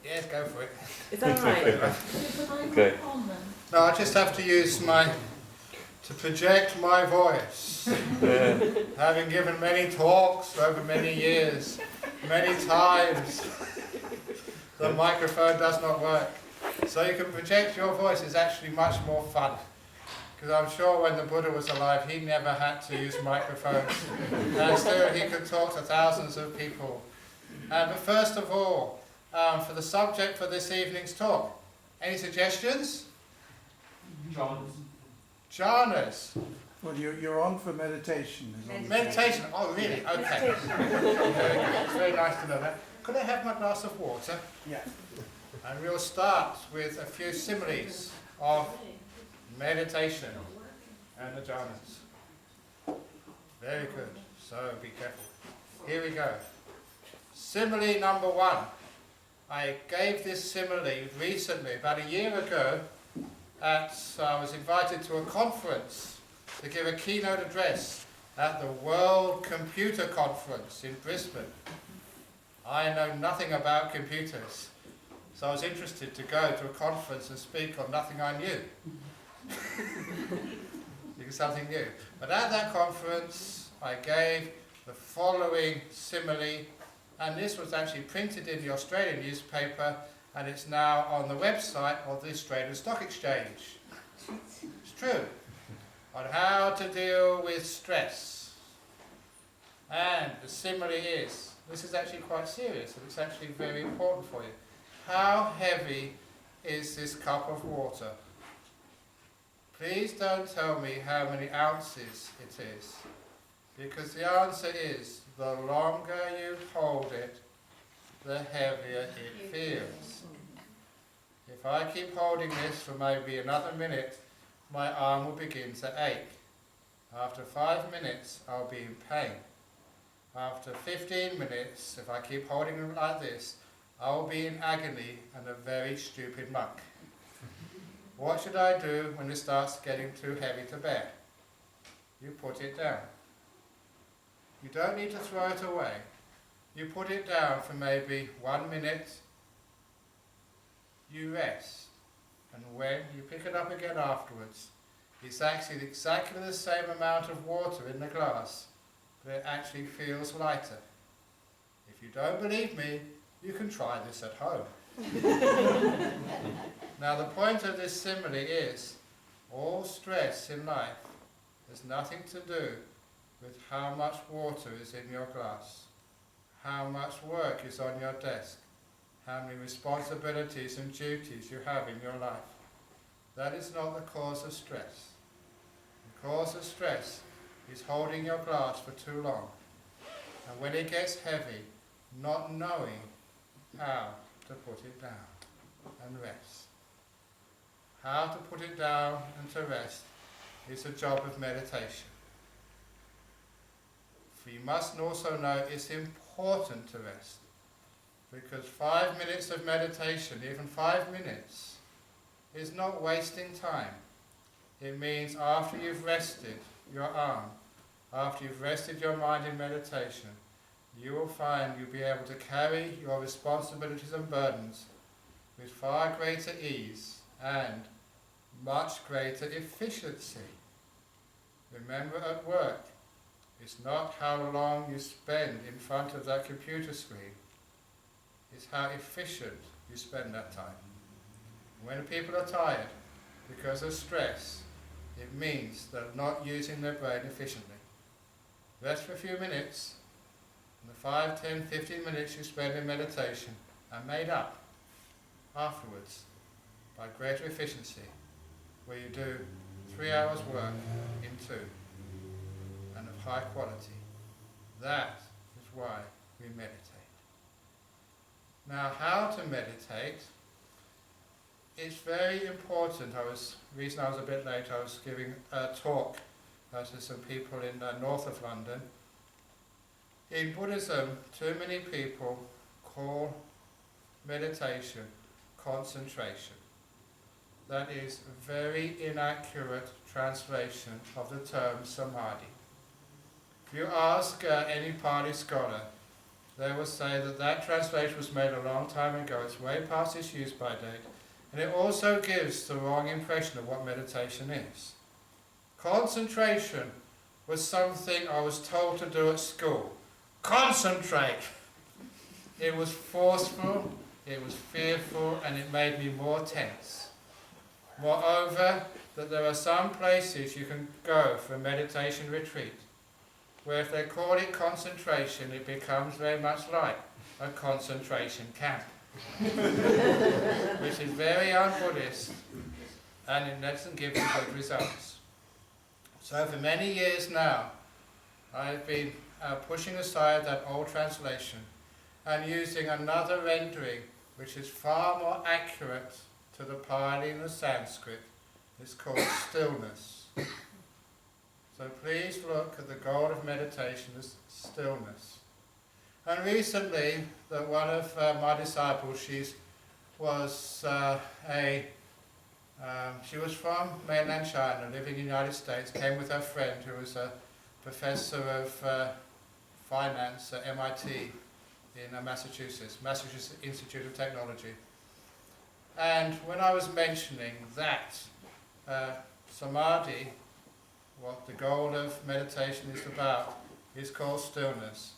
Yes, go for it. Is that right? Okay. No, I just have to use to project my voice. Having given many talks over many years, many times, the microphone does not work. So you can project your voice is actually much more fun. Because I'm sure when the Buddha was alive, he never had to use microphones. And still he could talk to thousands of people. But first of all, for the subject for this evening's talk, any suggestions? Jhanas. Well, you're on for meditation. Meditation. Oh, really? Okay. It's very nice to know that. Could I have my glass of water? Yeah. And we'll start with a few similes of meditation and the jhanas. Very good. So be careful. Here we go. Simile number 1. I gave this simile recently, about a year ago. I was invited to a conference to give a keynote address at the World Computer Conference in Brisbane. I know nothing about computers, so I was interested to go to a conference and speak on nothing I knew. Because something new. But at that conference, I gave the following simile, and this was actually printed in the Australian newspaper, and it's now on the website of the Australian Stock Exchange. It's true. On how to deal with stress. And the simile is, this is actually quite serious, and it's actually very important for you. How heavy is this cup of water? Please don't tell me how many ounces it is, because the answer is, the longer you hold it, the heavier it feels. If I keep holding this for maybe another minute, my arm will begin to ache. After 5 minutes, I'll be in pain. After 15 minutes, if I keep holding it like this, I'll be in agony and a very stupid monk. What should I do when it starts getting too heavy to bear? You put it down. You don't need to throw it away. You put it down for maybe 1 minute. You rest. And when you pick it up again afterwards, it's actually exactly the same amount of water in the glass, but it actually feels lighter. If you don't believe me, you can try this at home. Now the point of this simile is, all stress in life has nothing to do with how much water is in your glass, how much work is on your desk, how many responsibilities and duties you have in your life. That is not the cause of stress. The cause of stress is holding your glass for too long, and when it gets heavy, not knowing how to put it down and rest. How to put it down and to rest is a job of meditation. For you must also know it's important to rest, because 5 minutes of meditation, even 5 minutes, is not wasting time. It means after you've rested your arm, after you've rested your mind in meditation, you will find you'll be able to carry your responsibilities and burdens with far greater ease and much greater efficiency. Remember, at work, it's not how long you spend in front of that computer screen, it's how efficient you spend that time. When people are tired because of stress, it means they're not using their brain efficiently. Rest for a few minutes, and the 5, 10, 15 minutes you spend in meditation are made up afterwards by greater efficiency, where you do 3 hours work in 2, and of high quality. That is why we meditate. Now, how to meditate? It's very important. Reason I was a bit late, I was giving a talk to some people in the north of London. In Buddhism, too many people call meditation concentration. That is a very inaccurate translation of the term samadhi. If you ask any Pali scholar, they will say that that translation was made a long time ago. It's way past its use by date. And it also gives the wrong impression of what meditation is. Concentration was something I was told to do at school. Concentrate! It was forceful, it was fearful, and it made me more tense. Moreover, that there are some places you can go for a meditation retreat, where if they call it concentration, it becomes very much like a concentration camp, which is very un-Buddhist, and it doesn't give you good results. So for many years now, I've been pushing aside that old translation and using another rendering which is far more accurate to the Pali and the Sanskrit. It's called Stillness. So please look at the goal of meditation as stillness. And recently, one of my disciples, she was from mainland China, living in the United States, came with her friend who was a professor of finance at MIT in Massachusetts Institute of Technology. And when I was mentioning that samadhi, what the goal of meditation is about, is called stillness,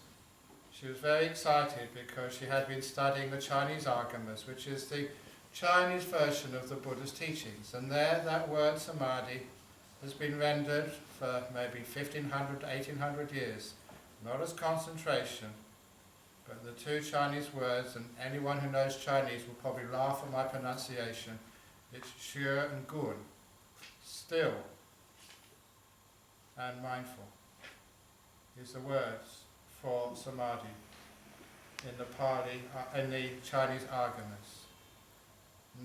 she was very excited because she had been studying the Chinese Agamas, which is the Chinese version of the Buddha's teachings. And there, that word samadhi has been rendered for maybe 1500 to 1800 years, not as concentration, but the two Chinese words, and anyone who knows Chinese will probably laugh at my pronunciation. It's sure and gun, still and mindful, is the words for samadhi in the Pali, in the Chinese Agamas.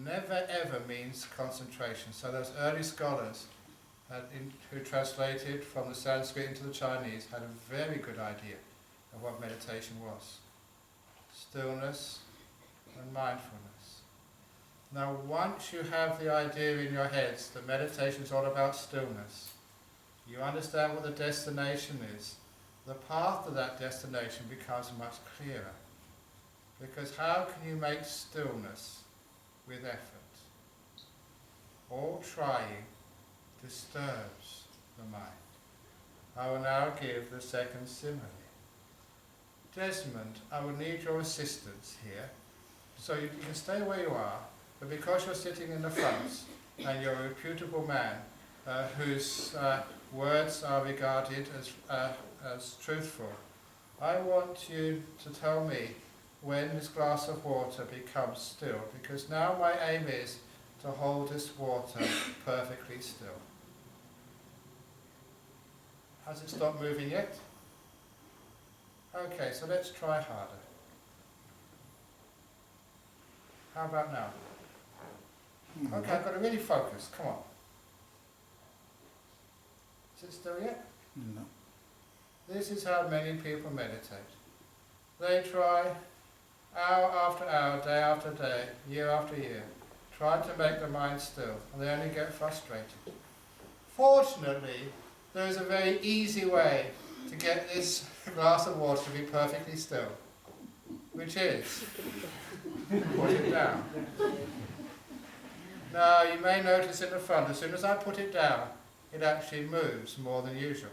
Never ever means concentration. So those early scholars who translated from the Sanskrit into the Chinese had a very good idea of what meditation was. Stillness and mindfulness. Now once you have the idea in your heads that meditation is all about stillness, you understand what the destination is, the path to that destination becomes much clearer. Because how can you make stillness with effort? All trying disturbs the mind. I will now give the second simile. Desmond, I will need your assistance here. So you can stay where you are, but because you're sitting in the front and you're a reputable man whose words are regarded as truthful, I want you to tell me when this glass of water becomes still, because now my aim is to hold this water perfectly still. Has it stopped moving yet? Okay, so let's try harder. How about now? Okay, I've got to really focus. Come on. Is it still yet? No. This is how many people meditate. They try hour after hour, day after day, year after year, trying to make the mind still, and they only get frustrated. Fortunately, there is a very easy way to get this glass of water to be perfectly still, which is put it down. Now, you may notice in the front, as soon as I put it down, it actually moves more than usual.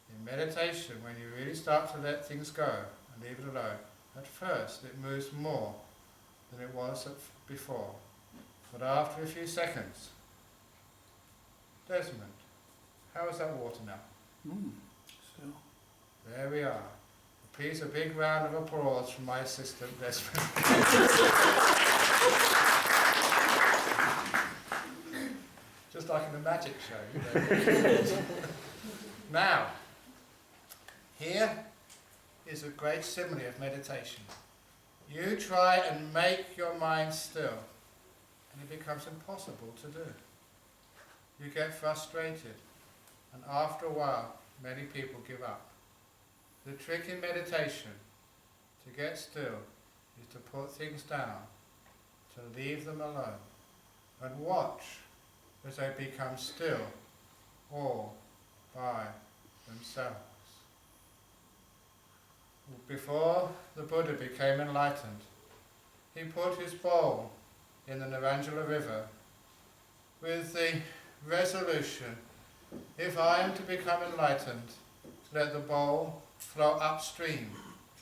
In meditation, when you really start to let things go and leave it alone, at first it moves more than it was before. But after a few seconds, Desmond, how is that water now? So. There we are. Please, a big round of applause from my assistant, Desmond. Just like in a magic show. You know. Now, here is a great simile of meditation. You try and make your mind still, and it becomes impossible to do. You get frustrated, and after a while, many people give up. The trick in meditation, to get still, is to put things down, to leave them alone, and watch as they become still all by themselves. before the Buddha became enlightened, he put his bowl in the Narangala River with the resolution, if I am to become enlightened, let the bowl flow upstream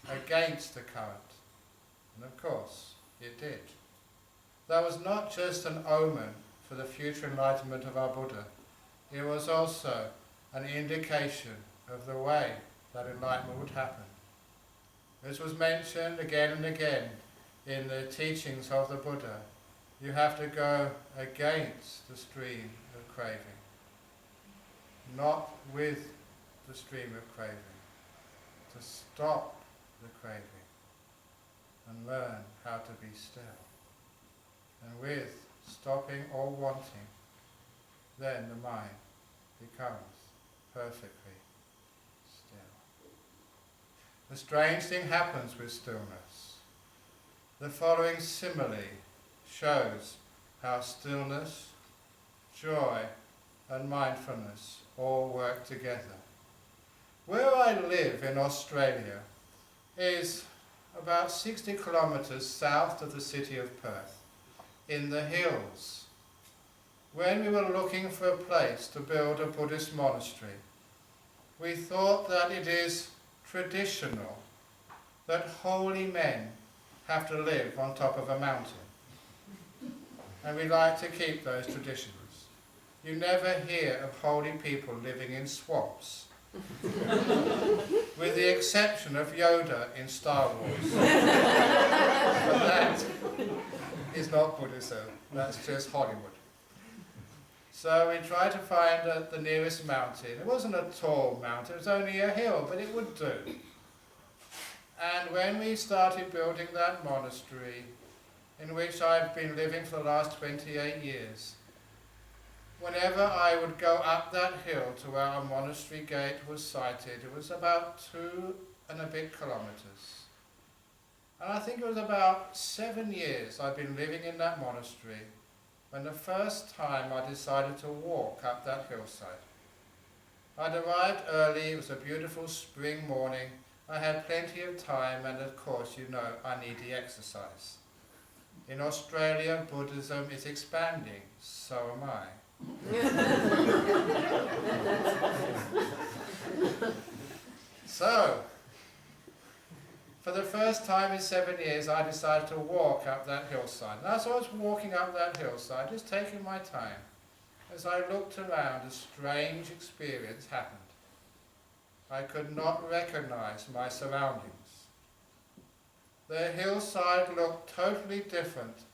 against the current. And of course, it did. That was not just an omen for the future enlightenment of our Buddha, it was also an indication of the way that enlightenment would happen. This was mentioned again and again in the teachings of the Buddha. You have to go against the stream of craving, not with the stream of craving, to stop the craving and learn how to be still. And with stopping or wanting, then the mind becomes perfectly still. The strange thing happens with stillness. The following simile shows how stillness, joy, and mindfulness all work together. Where I live in Australia is about 60 kilometres south of the city of Perth, in the hills. When we were looking for a place to build a Buddhist monastery, we thought that it is traditional that holy men have to live on top of a mountain. And we like to keep those traditions. You never hear of holy people living in swamps, with the exception of Yoda in Star Wars. But that is not Buddhism, that's just Hollywood. So we tried to find the nearest mountain. It wasn't a tall mountain, it was only a hill, but it would do. And when we started building that monastery, in which I've been living for the last 28 years, whenever I would go up that hill to where our monastery gate was sited, it was about 2 and a bit kilometres. And I think it was about 7 years I'd been living in that monastery when the first time I decided to walk up that hillside. I'd arrived early, it was a beautiful spring morning, I had plenty of time, and of course, you know, I need the exercise. In Australia, Buddhism is expanding, so am I. So, for the first time in 7 years, I decided to walk up that hillside. And as I was walking up that hillside, just taking my time, as I looked around, a strange experience happened. I could not recognize my surroundings. The hillside looked totally different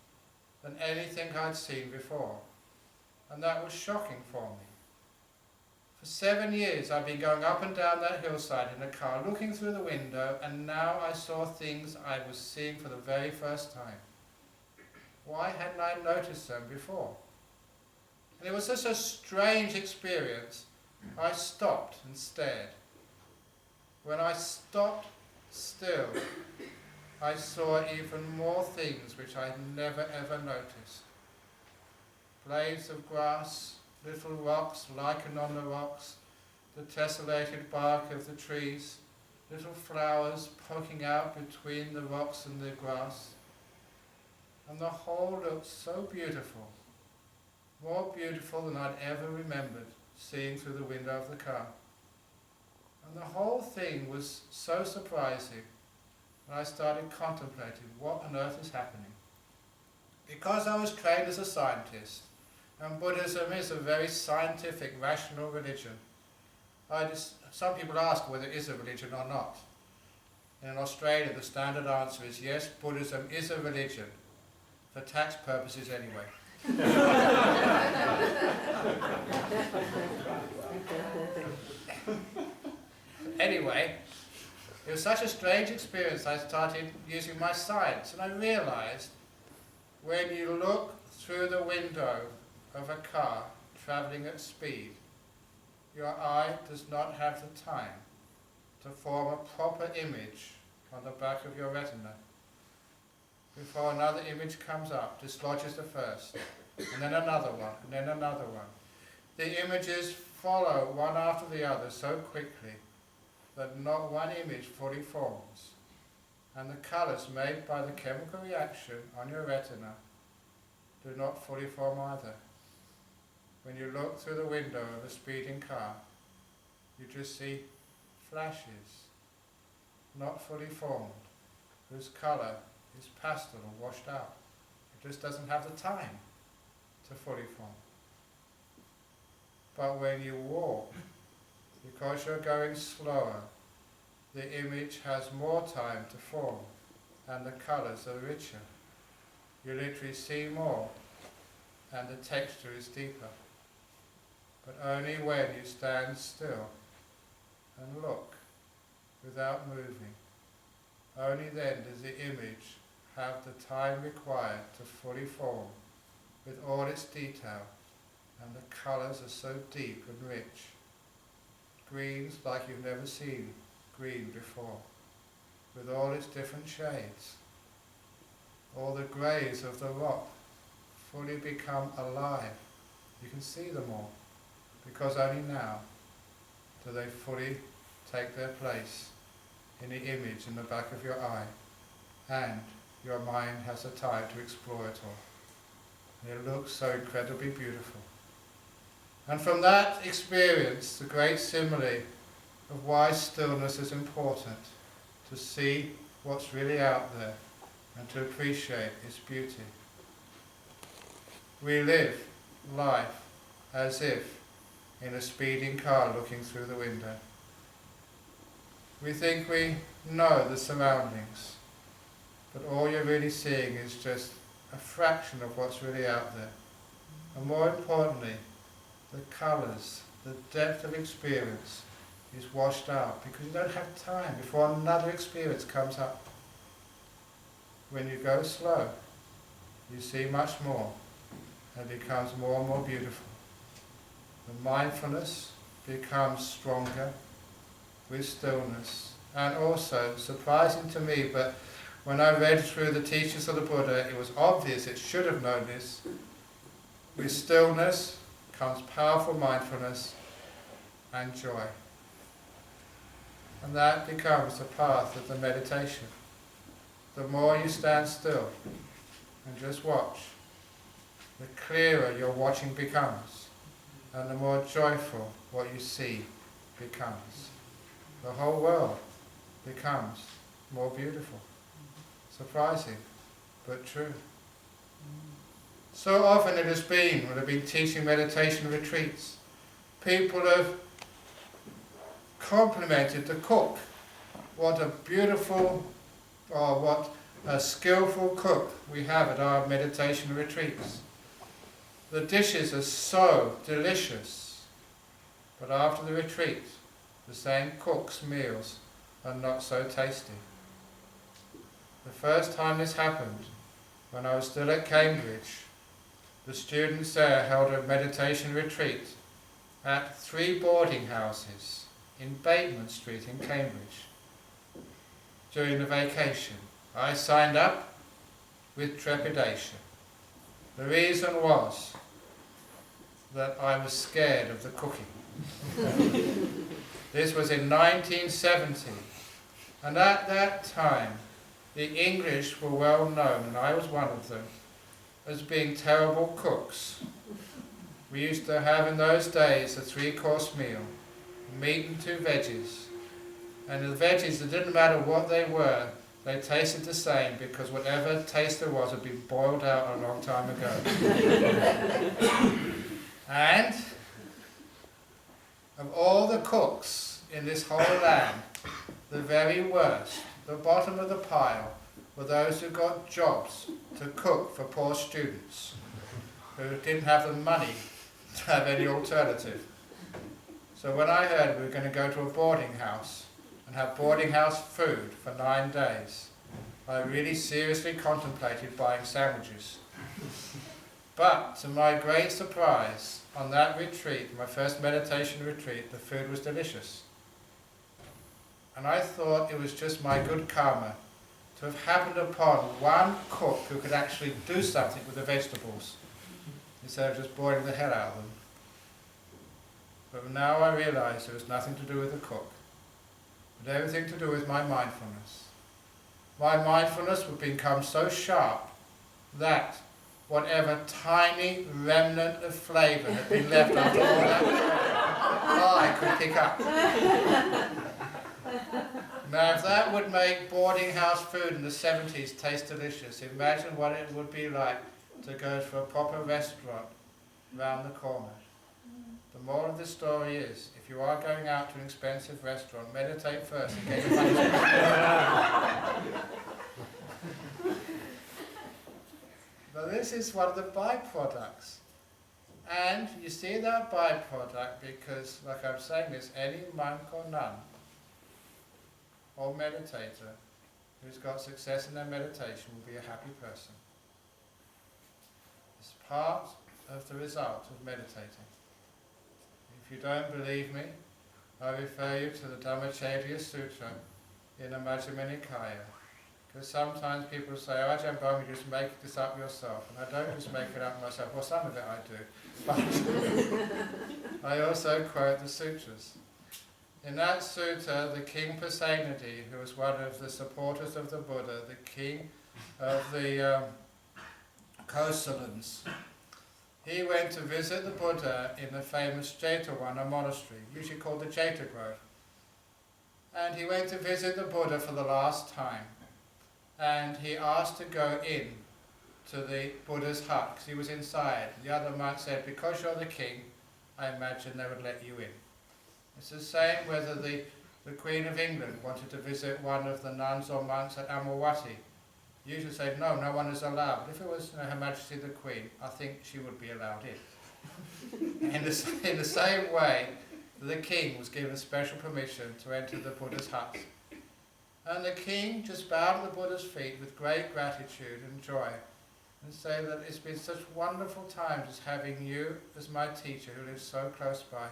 than anything I'd seen before, and that was shocking for me. For 7 years I've been going up and down that hillside in a car, looking through the window, and now I saw things I was seeing for the very first time. Why hadn't I noticed them before? And it was such a strange experience, I stopped and stared. When I stopped still, I saw even more things which I'd never ever noticed. Blades of grass, little rocks lichened on the rocks, the tessellated bark of the trees, little flowers poking out between the rocks and the grass. And the whole looked so beautiful, more beautiful than I'd ever remembered seeing through the window of the car. And the whole thing was so surprising that I started contemplating what on earth is happening. Because I was trained as a scientist, and Buddhism is a very scientific, rational religion, some people ask whether it is a religion or not. In Australia, the standard answer is yes, Buddhism is a religion, for tax purposes anyway. Anyway, it was such a strange experience, I started using my science, and I realized when you look through the window of a car traveling at speed, your eye does not have the time to form a proper image on the back of your retina. Before another image comes up, dislodges the first, and then another one, and then another one. The images follow one after the other so quickly that not one image fully forms, and the colours made by the chemical reaction on your retina do not fully form either. When you look through the window of a speeding car, you just see flashes, not fully formed, whose colour is pastel or washed out. It just doesn't have the time to fully form. But when you walk, because you're going slower, the image has more time to form and the colours are richer. You literally see more and the texture is deeper. But only when you stand still and look without moving, only then does the image have the time required to fully form with all its detail, and the colours are so deep and rich. Greens like you've never seen green before, with all its different shades. All the greys of the rock fully become alive. You can see them all, because only now do they fully take their place in the image in the back of your eye, and your mind has the time to explore it all. And it looks so incredibly beautiful. And from that experience, the great simile of why stillness is important, to see what's really out there and to appreciate its beauty. We live life as if in a speeding car looking through the window. We think we know the surroundings, but all you're really seeing is just a fraction of what's really out there. And more importantly, the colours, the depth of experience is washed out because you don't have time before another experience comes up. When you go slow, you see much more and it becomes more and more beautiful. The mindfulness becomes stronger with stillness. And also, surprising to me, but when I read through the teachings of the Buddha, it was obvious, it should have known this. With stillness comes powerful mindfulness and joy. And that becomes the path of the meditation. The more you stand still and just watch, the clearer your watching becomes, and the more joyful what you see becomes. The whole world becomes more beautiful. Surprising, but true. So often it has been, when I've been teaching meditation retreats, people have complimented the cook. What a beautiful, or what a skillful cook we have at our meditation retreats. The dishes are so delicious, but after the retreat, the same cook's meals are not so tasty. The first time this happened, when I was still at Cambridge, the students there held a meditation retreat at 3 boarding houses in Bateman Street in Cambridge during the vacation. I signed up with trepidation. The reason was that I was scared of the cooking. This was in 1970, and at that time the English were well known, and I was one of them, as being terrible cooks. We used to have in those days a 3-course meal, meat and 2 veggies. And the veggies, it didn't matter what they were, they tasted the same because whatever taste there was had been boiled out a long time ago. And of all the cooks in this whole land, the very worst, the bottom of the pile, were those who got jobs to cook for poor students who didn't have the money to have any alternative. So when I heard we were going to go to a boarding house and have boarding house food for 9 days, I really seriously contemplated buying sandwiches. But to my great surprise, on that retreat, my first meditation retreat, the food was delicious. And I thought it was just my good karma to have happened upon one cook who could actually do something with the vegetables instead of just boiling the hell out of them. But now I realise it was nothing to do with the cook. But everything to do with my mindfulness. My mindfulness would become so sharp that whatever tiny remnant of flavour had been left after all that I could pick up. Now if that would make boarding house food in the 70s taste delicious, imagine what it would be like to go to a proper restaurant round the corner. The moral of this story is, if you are going out to an expensive restaurant, meditate first and get your money's back. But this is one of the byproducts. And you see that byproduct because, like I'm saying this, any monk or nun or meditator who's got success in their meditation will be a happy person. It's part of the result of meditating. If you don't believe me, I refer you to the Dhammacharya Sutra in the Majjhima Nikaya. Because sometimes people say, oh, Ajahn Brahm, you just make this up yourself. And I don't just make it up myself. Well, some of it I do. But I also quote the sutras. In that sutta, the king Pasenadi, who was one of the supporters of the Buddha, the king of the Kosalans, he went to visit the Buddha in the famous Jetavana monastery, usually called the Jeta Grove. And he went to visit the Buddha for the last time. And he asked to go in to the Buddha's hut, because he was inside. The other monk said, because you're the king, I imagine they would let you in. It's the same whether the Queen of England wanted to visit one of the nuns or monks at Amawati. Usually say, no, no one is allowed. But if it was Her Majesty the Queen, I think she would be allowed in. In the same way, the king was given special permission to enter the Buddha's hut. And the king just bowed at the Buddha's feet with great gratitude and joy and say that it's been such wonderful times as having you as my teacher who lives so close by.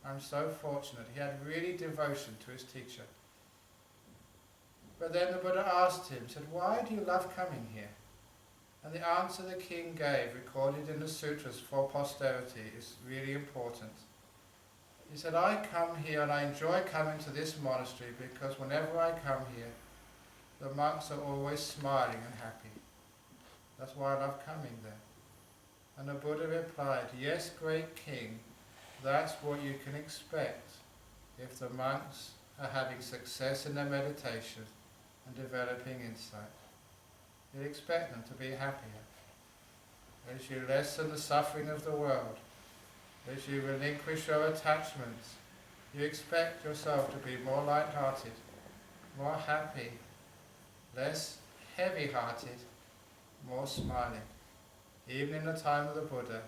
I'm so fortunate. He had really devotion to his teacher. But then the Buddha asked him, said, why do you love coming here? And the answer the king gave, recorded in the sutras for posterity, is really important. He said, I come here and I enjoy coming to this monastery because whenever I come here, the monks are always smiling and happy. That's why I love coming there. And the Buddha replied, yes, great king, that's what you can expect if the monks are having success in their meditation and developing insight. You'd expect them to be happier. As you lessen the suffering of the world, as you relinquish your attachments, you expect yourself to be more light-hearted, more happy, less heavy-hearted, more smiling. Even in the time of the Buddha,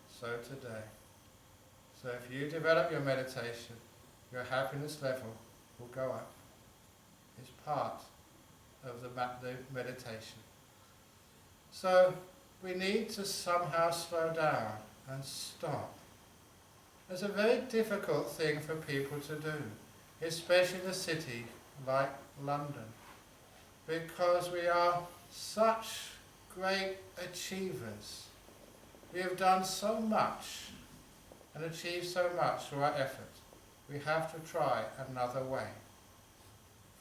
so today. So if you develop your meditation, your happiness level will go up. It's part of the meditation. So we need to somehow slow down and stop. It's a very difficult thing for people to do, especially in a city like London, because we are such great achievers. We have done so much and achieved so much through our effort. We have to try another way.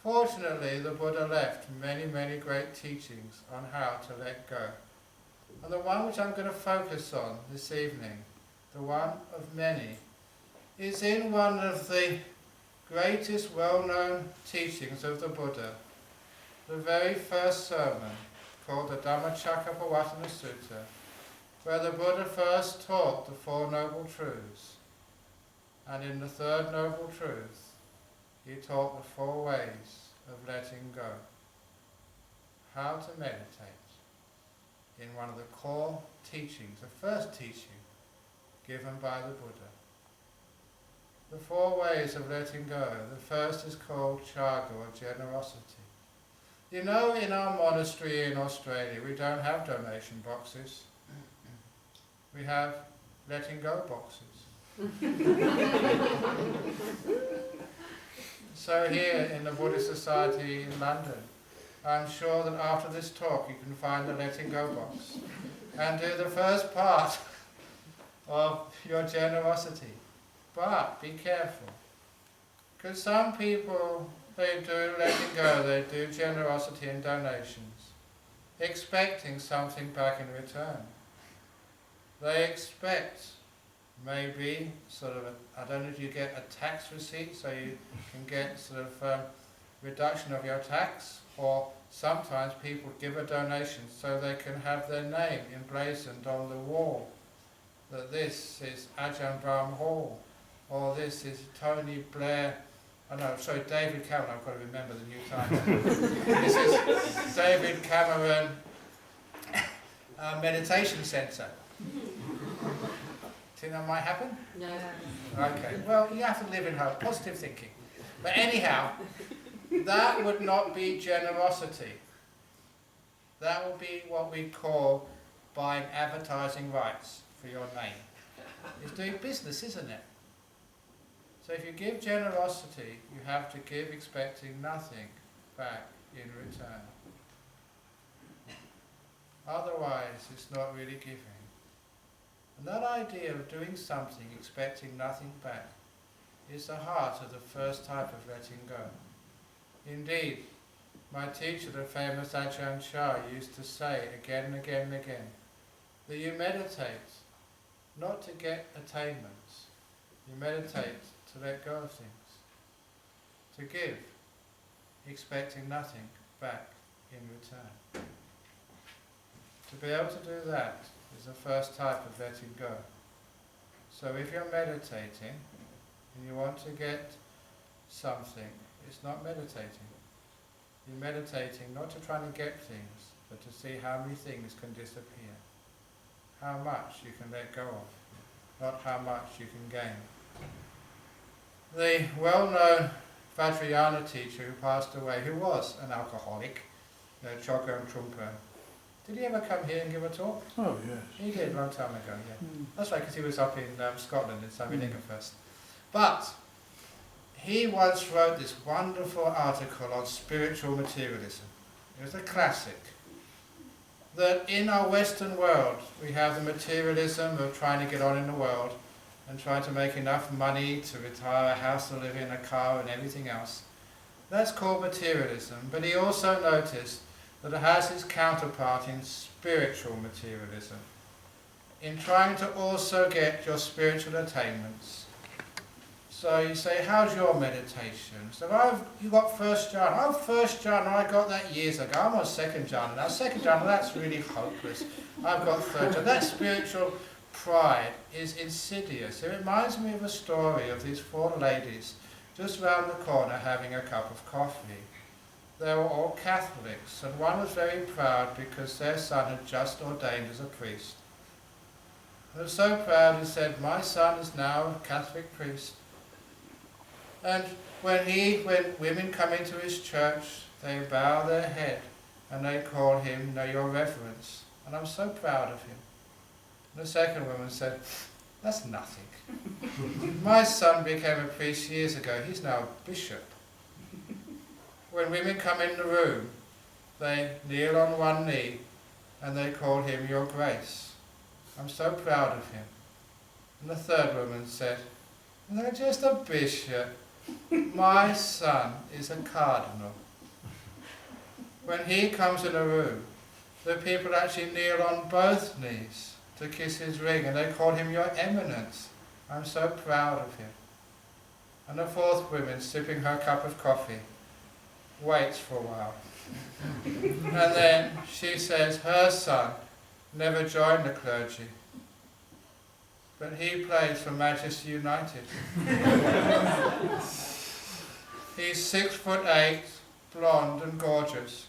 Fortunately, the Buddha left many, many great teachings on how to let go. And the one which I'm going to focus on this evening, the one of many, is in one of the greatest well-known teachings of the Buddha, the very first sermon, called the Dhammacakkappavattana Sutta, where the Buddha first taught the Four Noble Truths. And in the third Noble Truth, he taught the 4 ways of letting go. How to meditate in one of the core teachings, the first teaching given by the Buddha. The 4 ways of letting go. The first is called Chah, or generosity. You know, in our monastery in Australia, we don't have donation boxes. We have letting go boxes. So here in the Buddhist Society in London, I'm sure that after this talk you can find the letting go box and do the first part of your generosity. But be careful, because some people they do letting go, they do generosity and donations, expecting something back in return. They expect maybe sort of, I don't know if you get a tax receipt so you can get sort of reduction of your tax, or sometimes people give a donation so they can have their name emblazoned on the wall, that this is Ajahn Brahm Hall, or this is Tony Blair, David Cameron, I've got to remember the new title. This is David Cameron Meditation Centre. Think that might happen? No. Okay, well, you have to live in hope, positive thinking. But anyhow, that would not be generosity. That would be what we call buying advertising rights for your name. It's doing business, isn't it? So if you give generosity, you have to give expecting nothing back in return. Otherwise, it's not really giving. And that idea of doing something expecting nothing back is the heart of the first type of letting go. Indeed, my teacher, the famous Ajahn Chah, used to say again and again and again that you meditate not to get attainments, you meditate to let go of things, to give, expecting nothing back in return. To be able to do that is the first type of letting go. So if you're meditating and you want to get something, it's not meditating. You're meditating not to try and get things, but to see how many things can disappear, how much you can let go of, not how much you can gain. The well-known Bodhinyana teacher who passed away, who was an alcoholic, Chah, did he ever come here and give a talk? Oh, yes. He did, a long time ago, yeah. Mm. That's right, because he was up in Scotland, in Saminega first. But he once wrote this wonderful article on spiritual materialism. It was a classic. That in our Western world, we have the materialism of trying to get on in the world and trying to make enough money to retire, a house to live in, a car and everything else. That's called materialism. But he also noticed that it has its counterpart in spiritual materialism, in trying to also get your spiritual attainments. So you say, how's your meditation? So you got first jhana. Oh, first jhana, I got that years ago. I'm on second jhana now. Second jhana, that's really hopeless. I've got third jhana. That spiritual pride is insidious. It reminds me of a story of these four ladies just round the corner having a cup of coffee. They were all Catholics, and one was very proud because their son had just ordained as a priest. They were so proud he said, my son is now a Catholic priest. And when women come into his church, they bow their head and they call him, your reverence. And I'm so proud of him. And the second woman said, that's nothing. My son became a priest years ago, he's now a bishop. When women come in the room, they kneel on one knee and they call him your grace. I'm so proud of him. And the third woman said, they're just a bishop. My son is a cardinal. When he comes in a room, the people actually kneel on both knees to kiss his ring and they call him your eminence. I'm so proud of him. And the fourth woman, sipping her cup of coffee, waits for a while. And then she says her son never joined the clergy, but he plays for Manchester United. He's 6'8", blonde and gorgeous.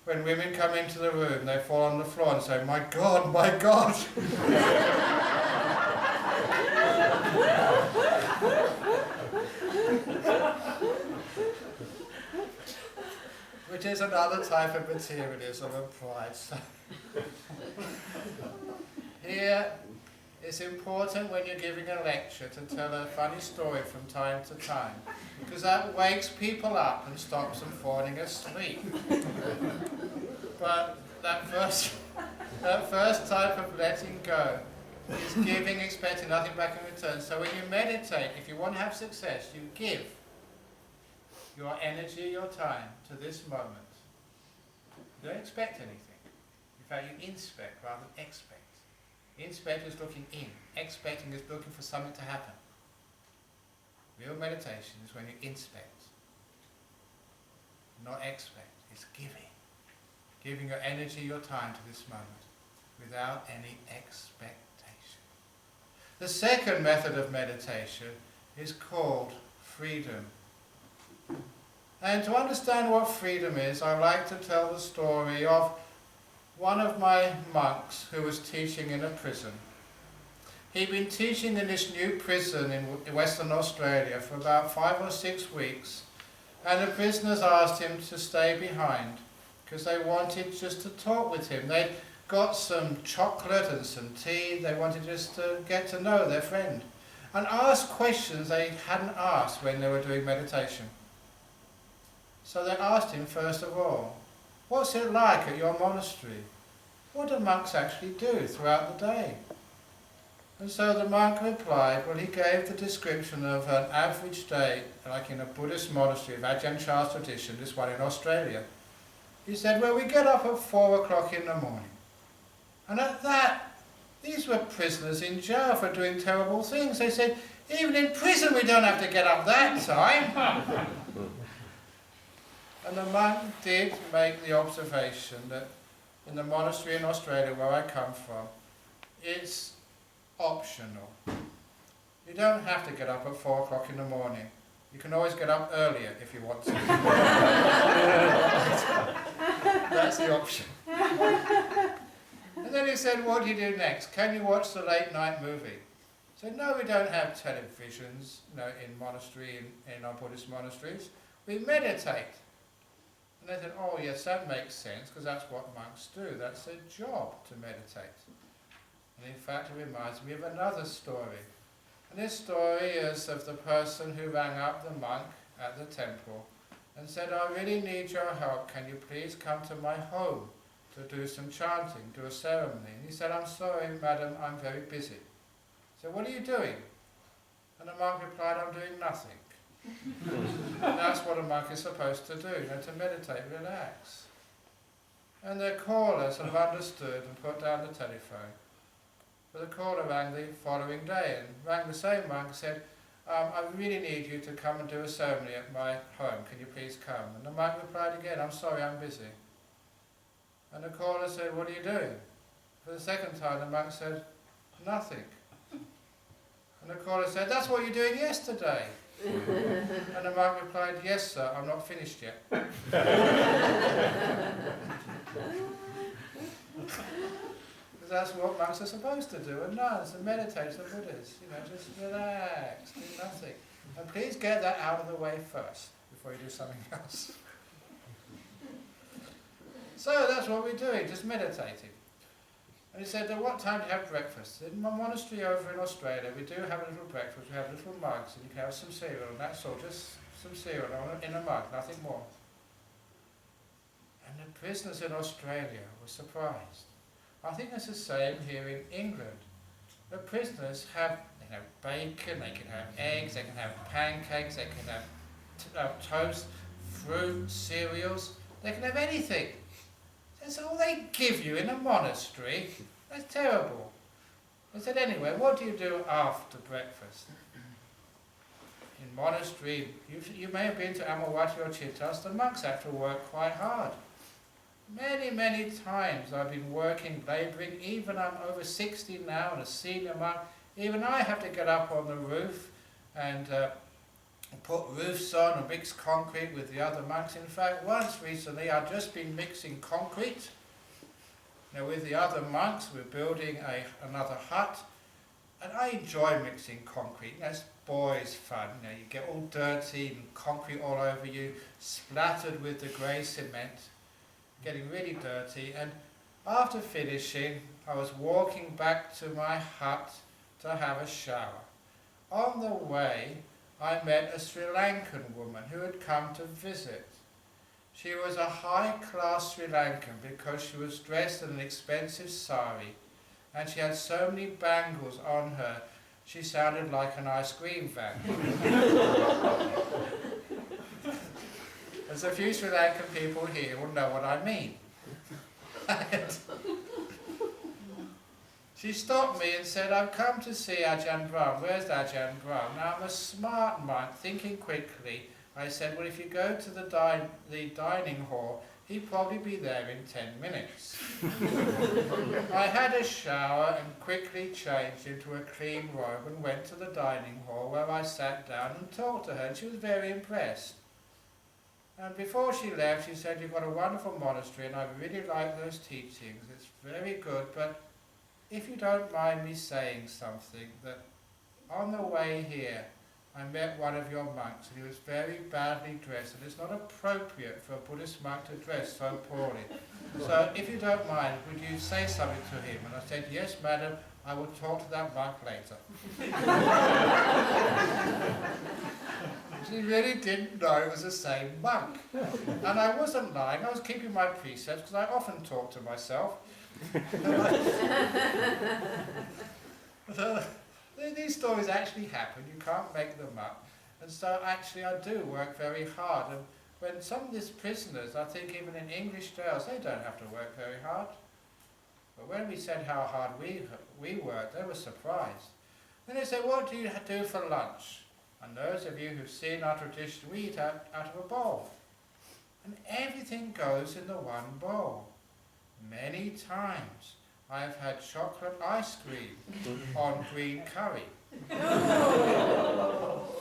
When women come into the room, they fall on the floor and say, my God, my God. Which is another type of materialism and pride. So here, it's important when you're giving a lecture to tell a funny story from time to time, because that wakes people up and stops them falling asleep. But that first type of letting go is giving, expecting nothing back in return. So when you meditate, if you want to have success, you give. your energy, your time to this moment. Don't expect anything. In fact, you inspect rather than expect. Inspect is looking in. Expecting is looking for something to happen. Real meditation is when you inspect, not expect. It's giving. Giving your energy, your time to this moment without any expectation. The second method of meditation is called freedom. And to understand what freedom is, I like to tell the story of one of my monks who was teaching in a prison. He'd been teaching in this new prison in Western Australia for about 5 or 6 weeks, and the prisoners asked him to stay behind because they wanted just to talk with him. They'd got some chocolate and some tea. They wanted just to get to know their friend and ask questions they hadn't asked when they were doing meditation. So they asked him first of all, what's it like at your monastery? What do monks actually do throughout the day? And so the monk replied, well, he gave the description of an average day, like in a Buddhist monastery of Ajahn Chah's tradition, this one in Australia. He said, well, we get up at 4 o'clock in the morning. And at that, these were prisoners in jail for doing terrible things. They said, even in prison we don't have to get up that time. And the monk did make the observation that in the monastery in Australia where I come from, it's optional. You don't have to get up at 4 o'clock in the morning. You can always get up earlier if you want to. That's the option. And then he said, what do you do next? Can you watch the late night movie? I said, no, we don't have televisions, in monastery, in our Buddhist monasteries. We meditate. And they said, oh yes, that makes sense, because that's what monks do. That's their job, to meditate. And in fact, it reminds me of another story. And this story is of the person who rang up the monk at the temple and said, I really need your help. Can you please come to my home to do some chanting, do a ceremony? And he said, I'm sorry, madam, I'm very busy. So what are you doing? And the monk replied, I'm doing nothing. And that's what a monk is supposed to do, to meditate, relax. And the caller sort of understood and put down the telephone. But the caller rang the following day and rang the same monk and said, I really need you to come and do a ceremony at my home. Can you please come? And the monk replied again, I'm sorry, I'm busy. And the caller said, what are you doing? For the second time, the monk said, nothing. And the caller said, that's what you were doing yesterday. And the monk replied, yes, sir, I'm not finished yet. That's what monks are supposed to do, and nuns, and meditators, and Buddhists. Just relax, do nothing. And please get that out of the way first, before you do something else. So that's what we're doing, just meditating. And he said, what time do you have breakfast? In my monastery over in Australia, we do have a little breakfast. We have little mugs, and you can have some cereal, and that's all, just some cereal in a mug, nothing more. And the prisoners in Australia were surprised. I think it's the same here in England. The prisoners they can have bacon, they can have eggs, they can have pancakes, they can have toast, fruit, cereals, they can have anything. That's all they give you in a monastery. That's terrible. I said, anyway, what do you do after breakfast? In monastery, you may have been to Amawati or Chittas, the monks have to work quite hard. Many, many times I've been working, labouring, even I'm over 60 now and a senior monk, even I have to get up on the roof and put roofs on and mix concrete with the other monks. In fact, once recently I've just been mixing concrete. With the other monks, we're building another hut, and I enjoy mixing concrete. That's boys' fun. You get all dirty and concrete all over you, splattered with the grey cement, getting really dirty. And after finishing, I was walking back to my hut to have a shower. On the way, I met a Sri Lankan woman who had come to visit. She was a high-class Sri Lankan because she was dressed in an expensive sari, and she had so many bangles on her, she sounded like an ice cream van. There's a few Sri Lankan people here who will know what I mean. She stopped me and said, I've come to see Ajahn Brahm. Where's Ajahn Brahm? Now I'm a smart monk, thinking quickly. I said, well, if you go to the dining hall, he'd probably be there in 10 minutes. I had a shower and quickly changed into a clean robe and went to the dining hall where I sat down and talked to her, and she was very impressed. And before she left, she said, you've got a wonderful monastery and I really like those teachings. It's very good, but if you don't mind me saying something, that on the way here, I met one of your monks and he was very badly dressed, and it's not appropriate for a Buddhist monk to dress so poorly. So if you don't mind, would you say something to him? And I said, yes, madam, I will talk to that monk later. She really didn't know it was the same monk. And I wasn't lying, I was keeping my precepts because I often talk to myself. These stories actually happen, you can't make them up. And so actually I do work very hard. And when some of these prisoners, I think even in English jails, they don't have to work very hard. But when we said how hard we work, they were surprised. Then they said, what do you do for lunch? And those of you who've seen our tradition, we eat out of a bowl. And everything goes in the one bowl. Many times I have had chocolate ice cream on green curry.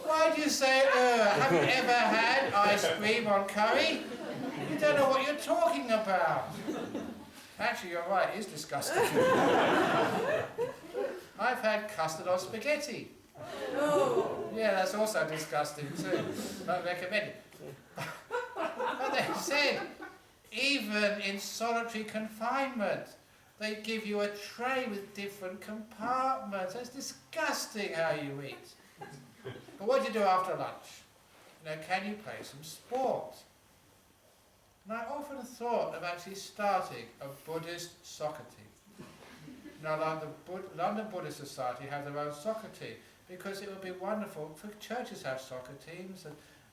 Why do you say, have you ever had ice cream on curry? You don't know what you're talking about. Actually, you're right, it is disgusting. I've had custard on spaghetti. Yeah, that's also disgusting too. Not recommended. But they said, even in solitary confinement, they give you a tray with different compartments. It's disgusting how you eat. But what do you do after lunch? You know, can you play some sport? And I often thought of actually starting a Buddhist soccer team. You know, like the London Buddhist Society have their own soccer team, because it would be wonderful for churches have soccer teams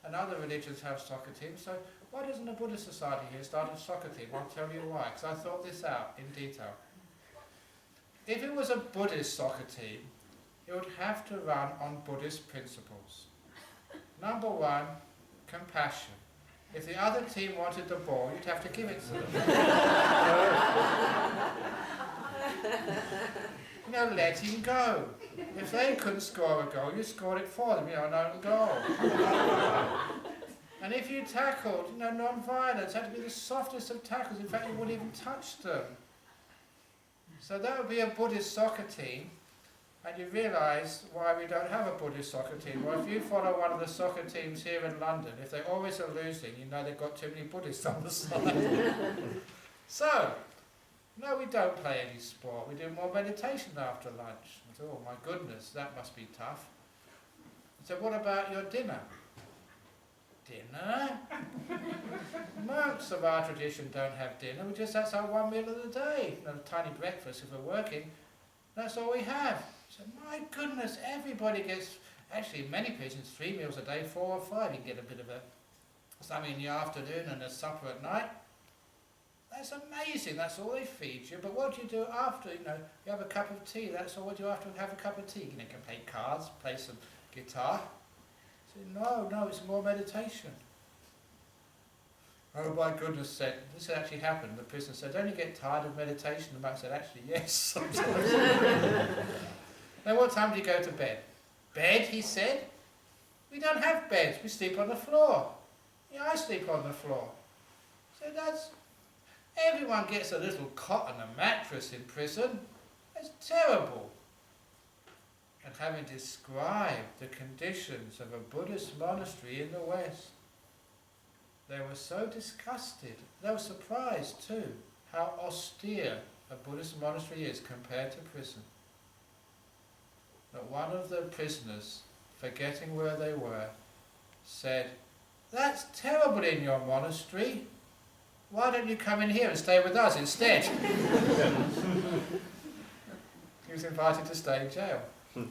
and other religions have soccer teams. So why doesn't a Buddhist society here start a soccer team? I'll tell you why, because I thought this out in detail. If it was a Buddhist soccer team, it would have to run on Buddhist principles. Number one, compassion. If the other team wanted the ball, you'd have to give it to them. You know, letting go. If they couldn't score a goal, you scored it for them, you know, an own goal. And if you tackled, you know, non-violence had to be the softest of tackles. In fact, you wouldn't even touch them. So that would be a Buddhist soccer team, and you realise why we don't have a Buddhist soccer team. Well, if you follow one of the soccer teams here in London, if they always are losing, you know they've got too many Buddhists on the side. So, no, we don't play any sport. We do more meditation after lunch. I thought, oh my goodness, that must be tough. So what about your dinner? Dinner? Monks of our tradition don't have dinner. That's our one meal of the day. You know, a tiny breakfast if we're working. That's all we have. So my goodness, everybody gets, actually in many places, 3 meals a day, 4 or 5. You can get a bit of something in the afternoon and a supper at night. That's amazing, that's all they feed you. But what do you do after? You know, you have a cup of tea, that's all. What do you after have a cup of tea? You know, you can play cards, play some guitar. So no, it's more meditation. Oh my goodness, said, this actually happened. The prisoner said, don't you get tired of meditation? The monk said, actually, yes, sometimes. Now what time do you go to bed? Bed, he said? We don't have beds, we sleep on the floor. Yeah, I sleep on the floor. So everyone gets a little cot and a mattress in prison. That's terrible. And having described the conditions of a Buddhist monastery in the West, they were so disgusted, they were surprised too, how austere a Buddhist monastery is compared to prison. That one of the prisoners, forgetting where they were, said, that's terrible in your monastery. Why don't you come in here and stay with us instead? He was invited to stay in jail. And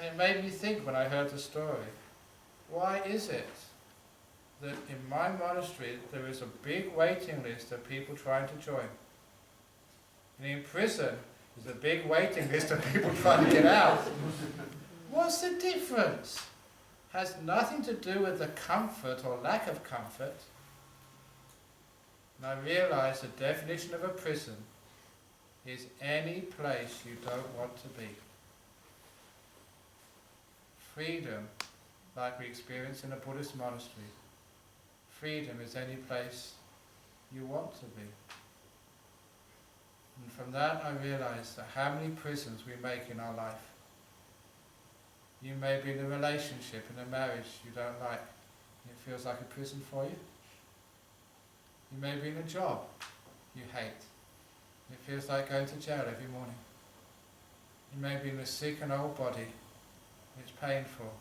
it made me think when I heard the story, why is it that in my monastery there is a big waiting list of people trying to join. And in prison there's a big waiting list of people trying to get out. What's the difference? Has nothing to do with the comfort or lack of comfort. And I realize the definition of a prison is any place you don't want to be. Freedom, like we experience in a Buddhist monastery, freedom is any place you want to be. And from that I realize that how many prisons we make in our life. You may be in a relationship, in a marriage you don't like, and it feels like a prison for you. You may be in a job you hate. It feels like going to jail every morning. You may be in a sick and old body. It's painful.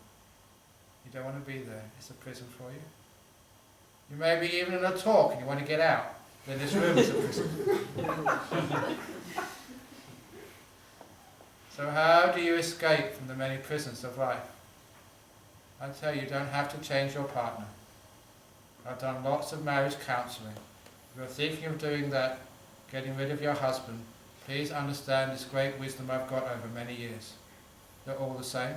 You don't want to be there. It's a prison for you. You may be even in a talk and you want to get out. Then this room is a prison. So how do you escape from the many prisons of life? I tell you, you don't have to change your partner. I've done lots of marriage counselling. If you're thinking of doing that, getting rid of your husband, please understand this great wisdom I've got over many years. They're all the same.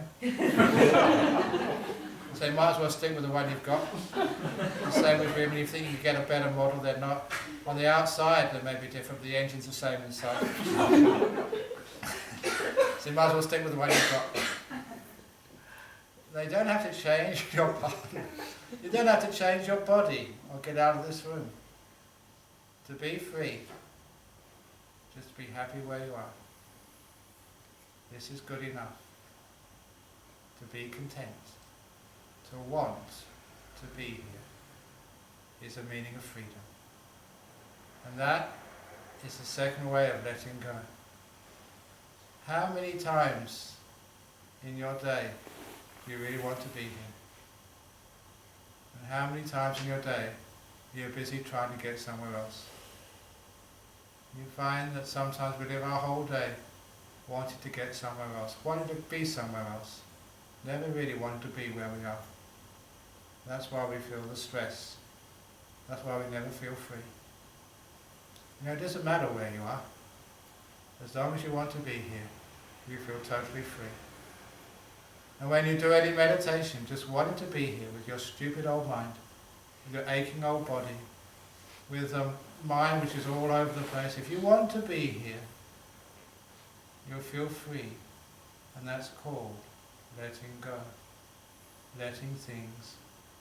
So you might as well stick with the one you've got. The same with women, if you think you can get a better model, they're not. On the outside they may be different, but the engine's the same inside. So you might as well stick with the one you've got. They don't have to change your partner. You don't have to change your body or get out of this room. To be free, just be happy where you are. This is good enough. To be content, to want to be here, is the meaning of freedom. And that is the second way of letting go. How many times in your day do you really want to be here? And how many times in your day you're busy trying to get somewhere else? You find that sometimes we live our whole day wanting to get somewhere else, wanting to be somewhere else, never really wanted to be where we are. That's why we feel the stress. That's why we never feel free. You know, it doesn't matter where you are. As long as you want to be here, you feel totally free. And when you do any meditation, just wanting to be here with your stupid old mind, with your aching old body, with a mind which is all over the place, if you want to be here, you'll feel free. And that's called letting go, letting things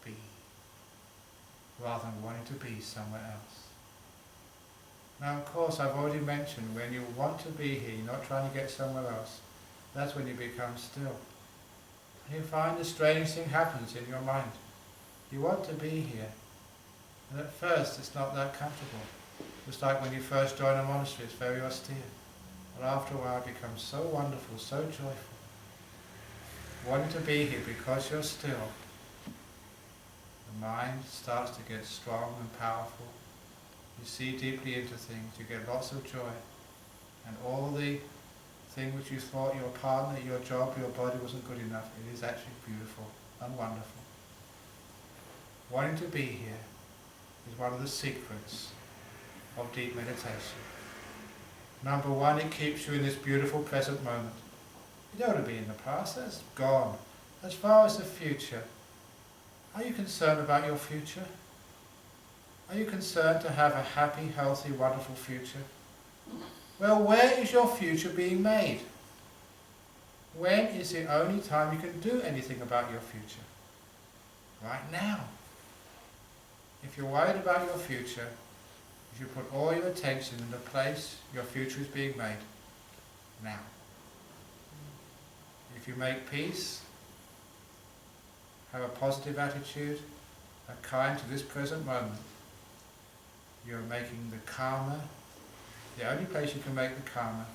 be, rather than wanting to be somewhere else. Now, of course, I've already mentioned when you want to be here, you're not trying to get somewhere else, that's when you become still. And you find a strange thing happens in your mind. You want to be here, and at first it's not that comfortable. Just like when you first join a monastery, it's very austere. But after a while it becomes so wonderful, so joyful. Wanting to be here because you're still, the mind starts to get strong and powerful. You see deeply into things, you get lots of joy, and all the thing which you thought your partner, your job, your body wasn't good enough, it is actually beautiful and wonderful. Wanting to be here is one of the secrets of deep meditation. Number one, it keeps you in this beautiful present moment. You don't want to be in the past, that's gone. As far as the future, are you concerned about your future? Are you concerned to have a happy, healthy, wonderful future? Well, where is your future being made? When is the only time you can do anything about your future? Right now. If you're worried about your future, you should put all your attention in the place your future is being made, now. If you make peace, have a positive attitude, are kind to this present moment, you're making the karma, the only place you can make the karma,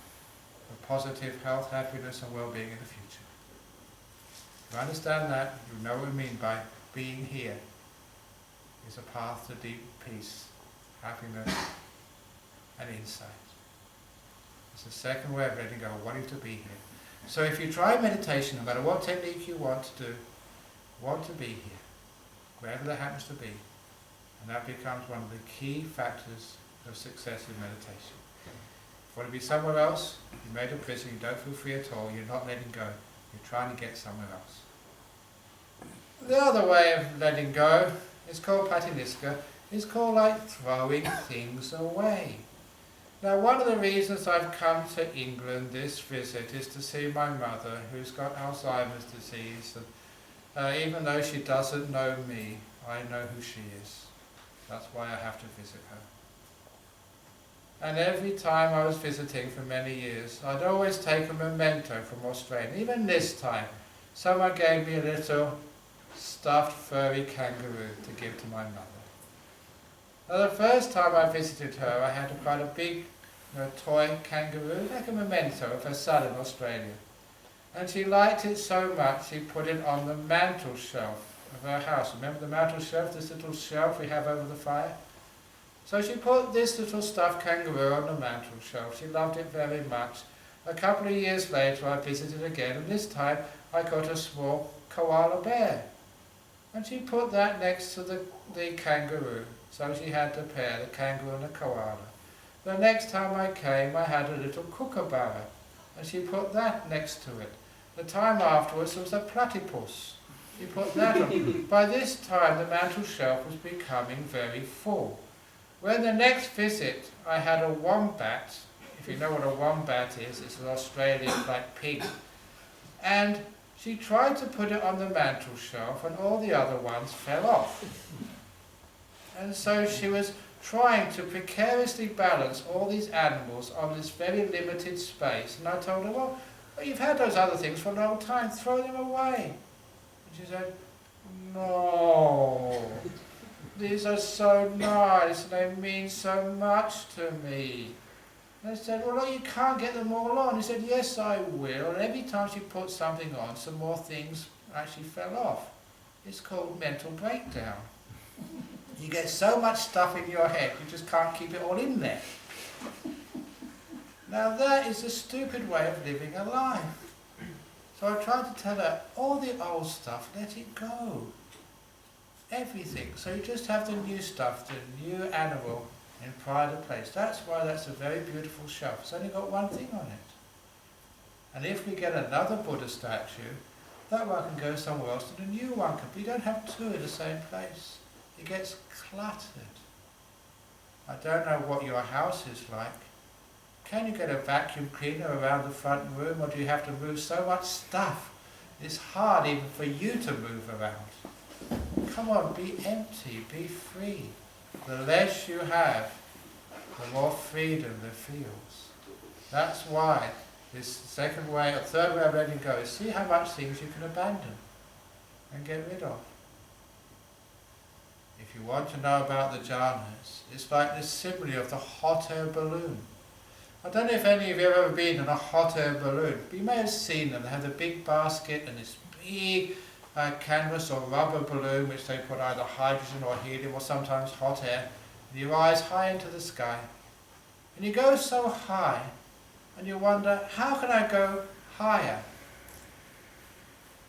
of positive health, happiness and well-being in the future. If you understand that, you know what I mean by being here is a path to deep peace, happiness and insight. It's the second way of letting go, wanting to be here. So if you try meditation, no matter what technique you want to do, want to be here. wherever that happens to be. And that becomes one of the key factors of success in meditation. If you want to be somewhere else, you made a prison, you don't feel free at all, you're not letting go, you're trying to get somewhere else. The other way of letting go is called patiniska. It's called like throwing things away. Now, one of the reasons I've come to England this visit is to see my mother, who's got Alzheimer's disease. And even though she doesn't know me, I know who she is. That's why I have to visit her. And every time I was visiting for many years, I'd always take a memento from Australia. Even this time, someone gave me a little stuffed furry kangaroo to give to my mother. Now, the first time I visited her, I had quite a big toy kangaroo, like a memento of her son in Australia. And she liked it so much, she put it on the mantel shelf of her house. Remember the mantel shelf, this little shelf we have over the fire? So she put this little stuffed kangaroo on the mantel shelf. She loved it very much. A couple of years later, I visited again, and this time I got a small koala bear. And she put that next to the kangaroo. So she had the pair, the kangaroo and the koala. The next time I came, I had a little kookaburra, and she put that next to it. The time afterwards, there was a platypus. She put that on. By this time, the mantel shelf was becoming very full. When the next visit, I had a wombat. If you know what a wombat is, it's an Australian like pig. And she tried to put it on the mantel shelf, and all the other ones fell off. And so she was trying to precariously balance all these animals on this very limited space. And I told her, well, you've had those other things for a long time, throw them away. And she said, no, these are so nice and they mean so much to me. And I said, well, no, you can't get them all on. He said, yes, I will. And every time she put something on, some more things actually fell off. It's called mental breakdown. You get so much stuff in your head, you just can't keep it all in there. Now that is a stupid way of living a life. So I tried to tell her, all the old stuff, let it go. Everything. So you just have the new stuff, the new animal in pride of place. That's why that's a very beautiful shelf. It's only got one thing on it. And if we get another Buddha statue, that one can go somewhere else and a new one can. But you don't have two in the same place. It gets cluttered. I don't know what your house is like. Can you get a vacuum cleaner around the front room, or do you have to move so much stuff? It's hard even for you to move around. Come on, be empty, be free. The less you have, the more freedom there feels. That's why this second way, or third way of letting go is see how much things you can abandon and get rid of. If you want to know about the jhanas, it's like this simile of the hot air balloon. I don't know if any of you have ever been in a hot air balloon, but you may have seen them. They have a big basket and this big canvas or rubber balloon which they put either hydrogen or helium or sometimes hot air, and you rise high into the sky. And you go so high and you wonder, how can I go higher?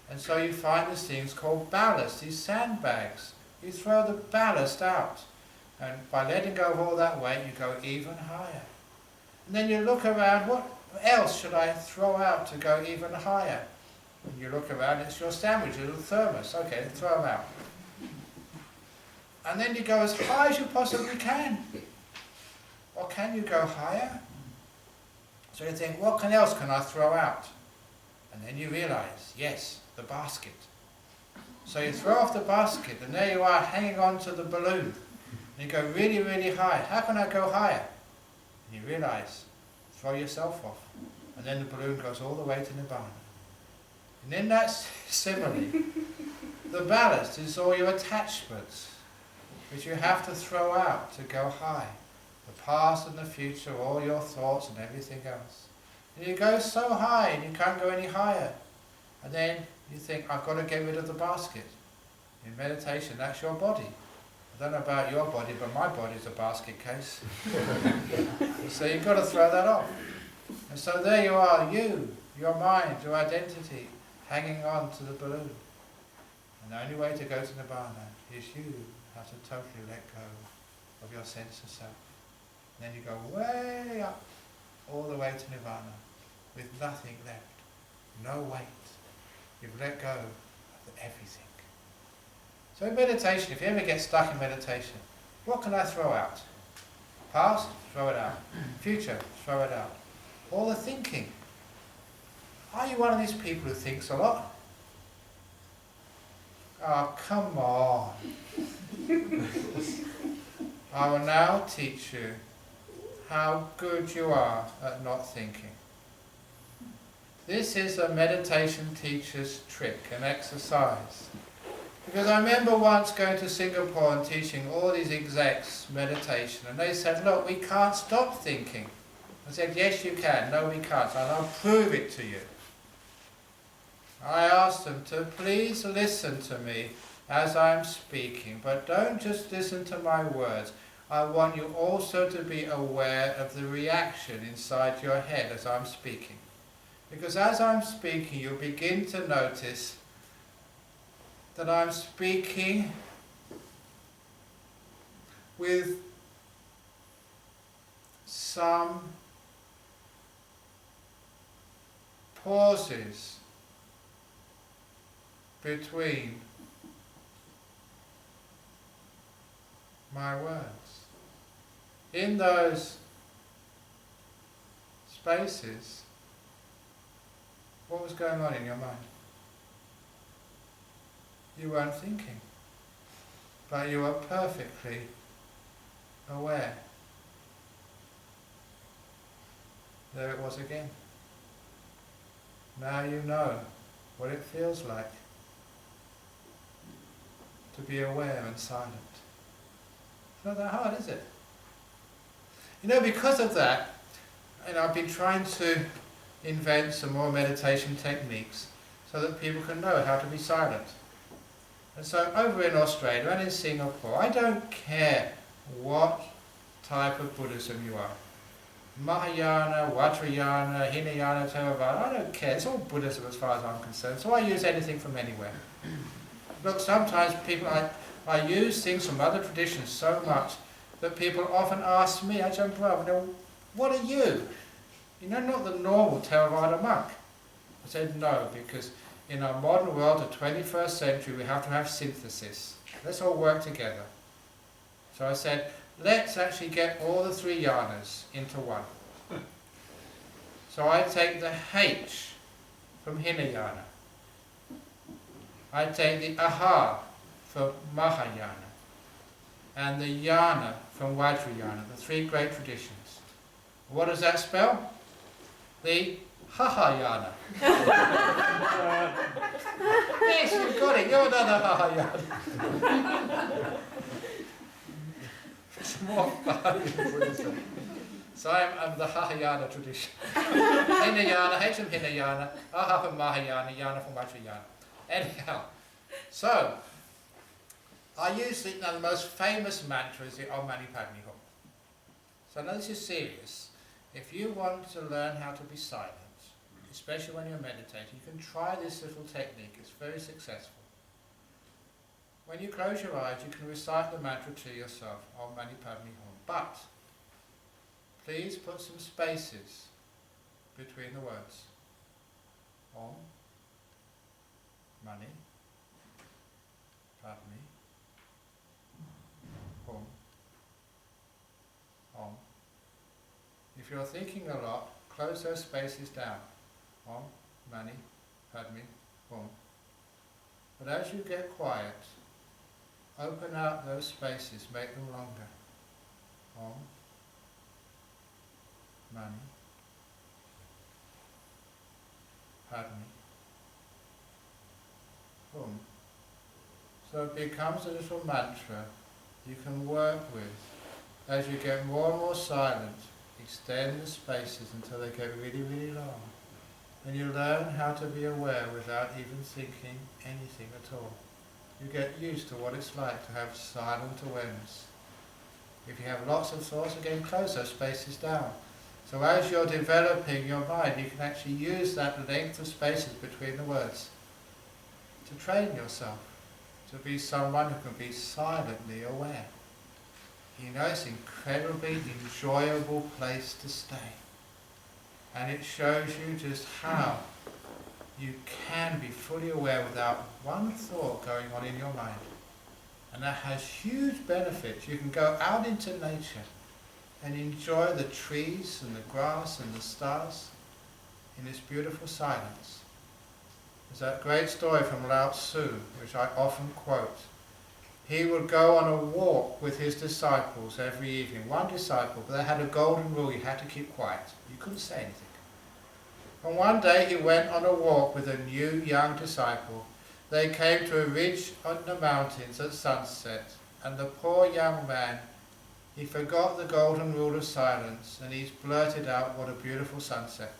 And so you find these things called ballast, these sandbags. You throw the ballast out, and by letting go of all that weight, you go even higher. And then you look around, what else should I throw out to go even higher? And you look around, it's your sandwich, your little thermos. Okay, throw them out. And then you go as high as you possibly can. Or can you go higher? So you think, what else can I throw out? And then you realize, yes, the basket. So you throw off the basket, and there you are hanging on to the balloon. And you go really, really high. How can I go higher? And you realize, throw yourself off. And then the balloon goes all the way to Nibbana. And in that simile, the ballast is all your attachments, which you have to throw out to go high. The past and the future, all your thoughts and everything else. And you go so high and you can't go any higher. And then you think, I've got to get rid of the basket. In meditation, that's your body. I don't know about your body, but my body's a basket case. So you've got to throw that off. And so there you are, you, your mind, your identity, hanging on to the balloon. And the only way to go to Nibbana is you have to totally let go of your sense of self. And then you go way up, all the way to nirvana, with nothing left, no weight. You've let go of everything. So in meditation, if you ever get stuck in meditation, what can I throw out? Past, throw it out. Future, throw it out. All the thinking. Are you one of these people who thinks a lot? Oh, come on. I will now teach you how good you are at not thinking. This is a meditation teacher's trick, an exercise. Because I remember once going to Singapore and teaching all these execs meditation, and they said, look, we can't stop thinking. I said, yes you can, no we can't, and I'll prove it to you. I asked them to please listen to me as I'm speaking, but don't just listen to my words. I want you also to be aware of the reaction inside your head as I'm speaking. Because as I'm speaking, you'll begin to notice that I'm speaking with some pauses between my words. In those spaces, what was going on in your mind? You weren't thinking, but you were perfectly aware. There it was again. Now you know what it feels like to be aware and silent. It's not that hard, is it? You know, because of that, I've been trying to invent some more meditation techniques so that people can know how to be silent. And so over in Australia and in Singapore, I don't care what type of Buddhism you are. Mahayana, Vajrayana, Hinayana, Theravadan, I don't care. It's all Buddhism as far as I'm concerned. So I use anything from anywhere. Look, sometimes people, I use things from other traditions so much that people often ask me, Ajahn Brahm, what are you? You know, not the normal Theravada monk. I said, no, because in our modern world, the 21st century, we have to have synthesis. Let's all work together. So I said, let's actually get all the three yanas into one. So I take the H from Hinayana. I take the Aha from Mahayana. And the Yana from Vajrayana, the three great traditions. What does that spell? The Hahayana. Yes, you've got it. You're another Hahayana. It's more fun in Buddhism. So I'm the Hahayana tradition. Hinayana, H from Hinayana, Aha from Mahayana, Yana from Vajrayana. Anyhow, so I use the most famous mantra is the Om Mani Padme Hum. So now this is serious. If you want to learn how to be silent, especially when you're meditating, you can try this little technique. It's very successful. When you close your eyes, you can recite the mantra to yourself, Om Mani Padme Hum. But please put some spaces between the words. Om Mani Padme Hum. Om. If you're thinking a lot, close those spaces down. Om Mani Padme Hum. But as you get quiet, open out those spaces, make them longer. Om Mani Padme Hum. So it becomes a little mantra you can work with. As you get more and more silent, extend the spaces until they get really, really long. And you learn how to be aware without even thinking anything at all. You get used to what it's like to have silent awareness. If you have lots of thoughts, again, close those spaces down. So as you're developing your mind, you can actually use that length of spaces between the words to train yourself to be someone who can be silently aware. You know, it's an incredibly enjoyable place to stay. And it shows you just how you can be fully aware without one thought going on in your mind. And that has huge benefits. You can go out into nature and enjoy the trees and the grass and the stars in this beautiful silence. There's that great story from Lao Tzu, which I often quote. He would go on a walk with his disciples every evening. One disciple, but they had a golden rule: you had to keep quiet. You couldn't say anything. And one day he went on a walk with a new young disciple. They came to a ridge on the mountains at sunset, and the poor young man, he forgot the golden rule of silence, and he blurted out, "What a beautiful sunset."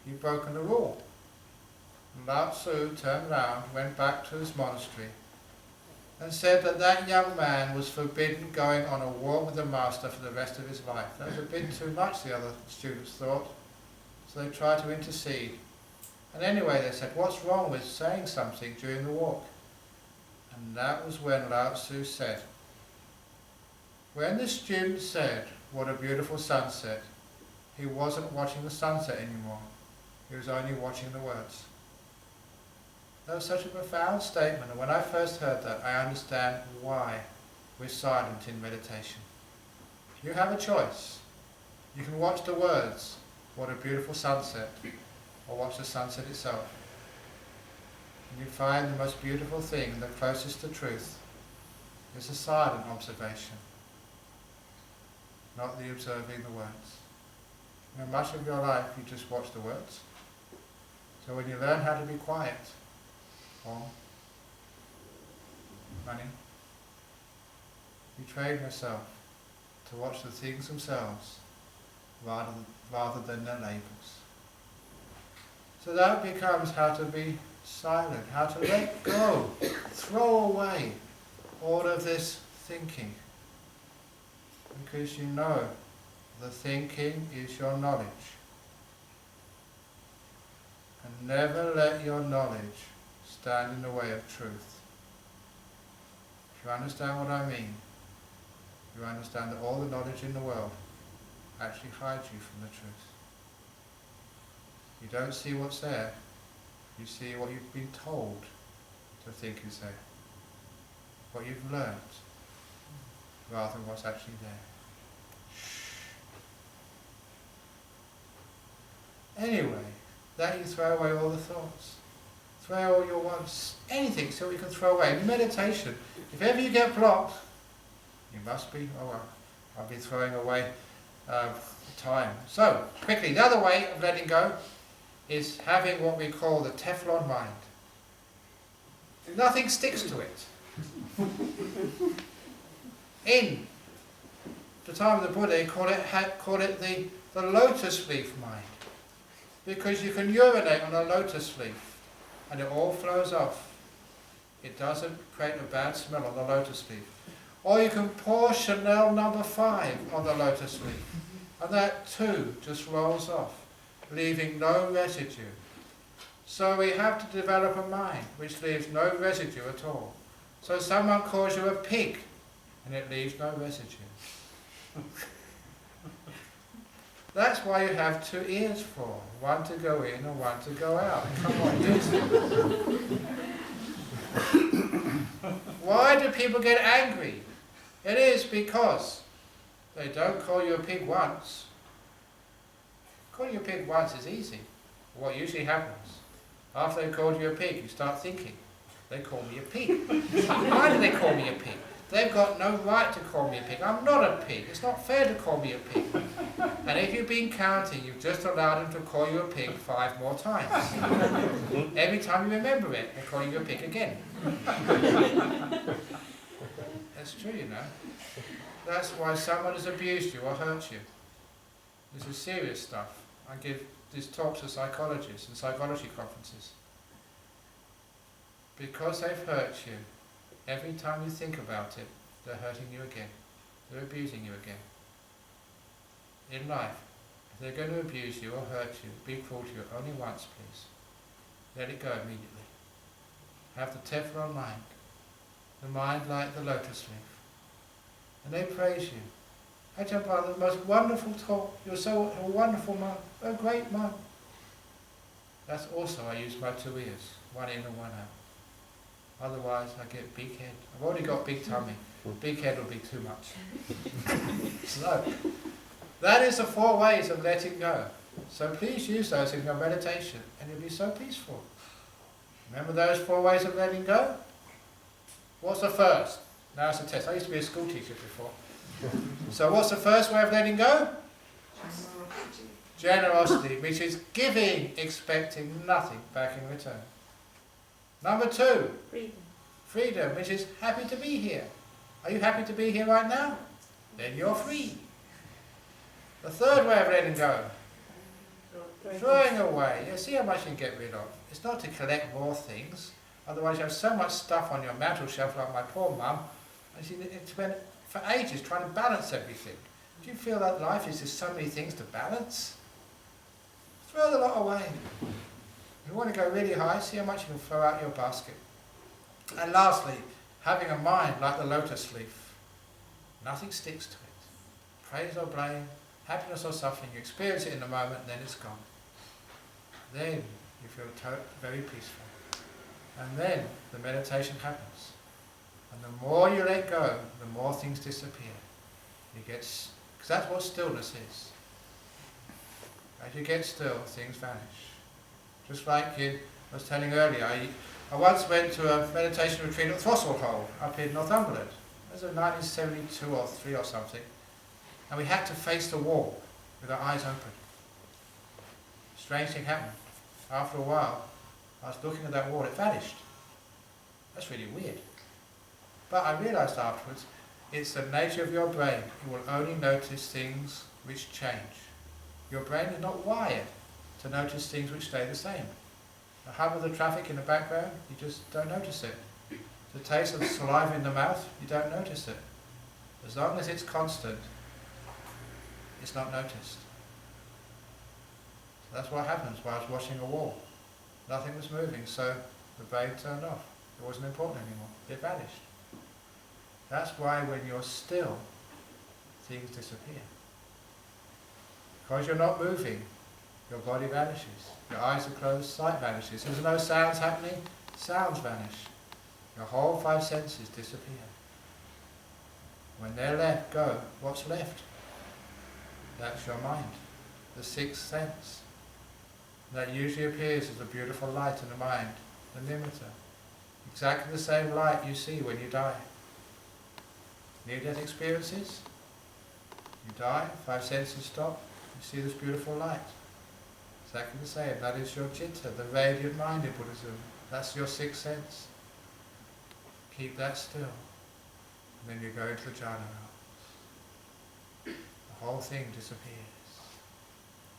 You've broken the rule. And Lao Tzu turned round, went back to his monastery, and said that that young man was forbidden going on a walk with the master for the rest of his life. That was a bit too much, the other students thought. So they tried to intercede. And anyway, they said, "What's wrong with saying something during the walk?" And that was when Lao Tzu said, when the student said, "What a beautiful sunset," he wasn't watching the sunset anymore. He was only watching the words. That was such a profound statement, and when I first heard that, I understand why we're silent in meditation. You have a choice. You can watch the words, "What a beautiful sunset," or watch the sunset itself. And you find the most beautiful thing, the closest to truth, is a silent observation, not the observing the words. You know, much of your life you just watch the words. So when you learn how to be quiet, running, you train yourself to watch the things themselves rather than their labels. So that becomes how to be silent, how to let go, throw away all of this thinking. Because you know the thinking is your knowledge. And never let your knowledge stand in the way of truth. If you understand what I mean, you understand that all the knowledge in the world actually hides you from the truth. You don't see what's there, you see what you've been told to think is there. What you've learnt, rather than what's actually there. Anyway, that you throw away all the thoughts. Throw all your wants, anything, so you can throw away. In meditation, if ever you get blocked, you must be, I'll be throwing away time. So, quickly, the other way of letting go is having what we call the Teflon mind. Nothing sticks to it. In the time of the Buddha, he called it the lotus leaf mind. Because you can urinate on a lotus leaf and it all flows off. It doesn't create a bad smell on the lotus leaf. Or you can pour Chanel No. 5 on the lotus leaf and that too just rolls off, leaving no residue. So we have to develop a mind which leaves no residue at all. So someone calls you a pig and it leaves no residue. That's why you have two ears for, one to go in and one to go out. Come on, use it. Why do people get angry? It is because they don't call you a pig once. Calling you a pig once is easy. What usually happens, after they called you a pig, you start thinking, they call me a pig. Why do they call me a pig? They've got no right to call me a pig. I'm not a pig. It's not fair to call me a pig. And if you've been counting, you've just allowed them to call you a pig 5 more times. Every time you remember it, they call you a pig again. That's true, you know. That's why someone has abused you or hurt you. This is serious stuff. I give these talks to psychologists and psychology conferences. Because they've hurt you, every time you think about it, they're hurting you again. They're abusing you again. In life, if they're going to abuse you or hurt you, be cruel to you only once, please. Let it go immediately. Have the Teflon mind. the mind like the lotus leaf. And they praise you. Ajahn Brahm, the most wonderful talk, you're so a wonderful monk, a great monk. That's also, I use my two ears, one in and one out. Otherwise I get big head. I've already got big tummy. Big head will be too much. So, that is the 4 ways of letting go. So please use those in your meditation and you'll be so peaceful. Remember those 4 ways of letting go? What's the first? Now it's a test. I used to be a school teacher before. So what's the first way of letting go? Generosity, which is giving, expecting nothing back in return. Number 2, freedom, which is happy to be here. Are you happy to be here right now? Then you're free. The 3rd way of letting go, throwing away. You see how much you can get rid of. It's not to collect more things, otherwise you have so much stuff on your mantel shelf like my poor mum, and she spent for ages trying to balance everything. Do you feel that life is just so many things to balance? Throw the lot away. If you want to go really high, see how much you can throw out your basket. And lastly, having a mind like the lotus leaf. Nothing sticks to it. Praise or blame, happiness or suffering, you experience it in the moment, then it's gone. Then you feel very peaceful. And then the meditation happens. And the more you let go, the more things disappear. You get, because that's what stillness is. As you get still, things vanish. Just like I was telling earlier, I once went to a meditation retreat at Throssell up in Northumberland. It was in 1972 or 3 or something. And we had to face the wall with our eyes open. Strange thing happened. After a while, I was looking at that wall, it vanished. That's really weird. But I realised afterwards, it's the nature of your brain. You will only notice things which change. Your brain is not wired to notice things which stay the same. The hum of the traffic in the background, you just don't notice it. The taste of the saliva in the mouth, you don't notice it. As long as it's constant, it's not noticed. So that's what happens while I was washing a wall. Nothing was moving, so the brain turned off. It wasn't important anymore. It vanished. That's why when you're still, things disappear. Because you're not moving, your body vanishes. Your eyes are closed, sight vanishes. There's no sounds happening, sounds vanish. Your whole 5 senses disappear. When they're let go, what's left? That's your mind, the 6th sense. That usually appears as a beautiful light in the mind, the nimitta. Exactly the same light you see when you die. Near-death experiences? You die, 5 senses stop, you see this beautiful light. Exactly the same. That is your citta, the radiant mind in Buddhism. That's your 6th sense. Keep that still. And then you go into the jhana realms. The whole thing disappears.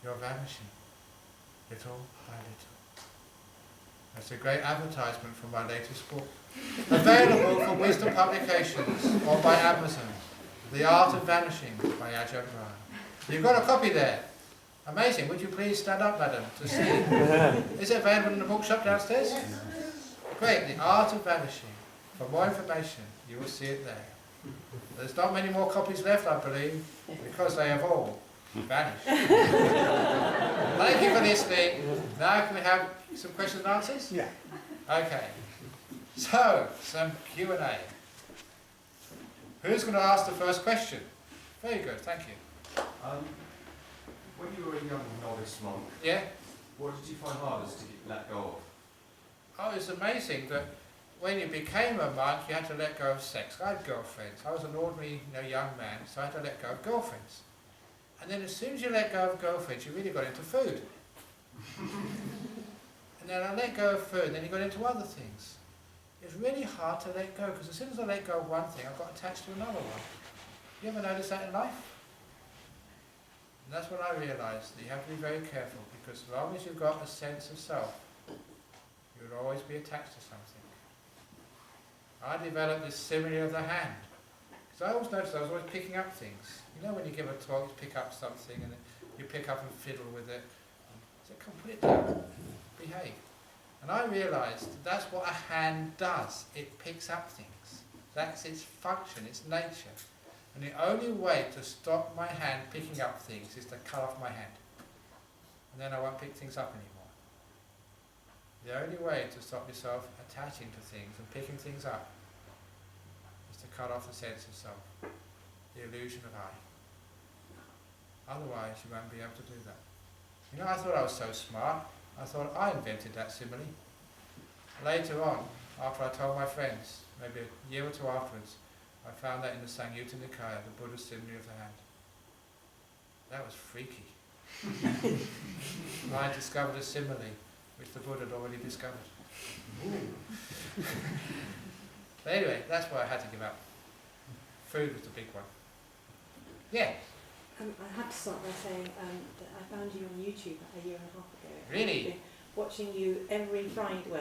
You're vanishing, little by little. That's a great advertisement for my latest book. Available for wisdom publications or by Amazon. The Art of Vanishing by Ajahn Brahm. You've got a copy there. Amazing. Would you please stand up, madam, to see? Is it available in the bookshop downstairs? Yes. Great. The Art of Vanishing. For more information, you will see it there. There's not many more copies left, I believe, because they have all vanished. Thank you for listening. Now can we have some questions and answers? Yeah. Okay. So, some Q&A. Who's going to ask the first question? Very good, thank you. When you were a young novice monk, Yeah? what did you find hardest to let go of? Oh, it's amazing that when you became a monk, you had to let go of sex. I had girlfriends. I was an ordinary young man, so I had to let go of girlfriends. And then as soon as you let go of girlfriends, you really got into food. And then I let go of food, and then you got into other things. It's really hard to let go, because as soon as I let go of one thing, I got attached to another one. You ever notice that in life? And that's when I realised that you have to be very careful, because as long as you've got a sense of self, you'll always be attached to something. I developed this simile of the hand. Because I always noticed I was always picking up things. You know when you give a talk, you pick up something and you pick up and fiddle with it. So come put it down, behave. And I realised that's what a hand does. It picks up things. That's its function, its nature. And the only way to stop my hand picking up things is to cut off my hand. And then I won't pick things up anymore. The only way to stop yourself attaching to things and picking things up is to cut off the sense of self, the illusion of I. Otherwise you won't be able to do that. You know, I thought I was so smart. I thought I invented that simile. Later on, after I told my friends, maybe a year or two afterwards, I found that in the Samyutta Nikaya, the Buddha's simile of the hand. That was freaky. I discovered a simile which the Buddha had already discovered. But anyway, that's why I had to give up. Food was the big one. Yeah. I have to start by saying that I found you on YouTube a year and a half ago. Really? I've been watching you every Friday, when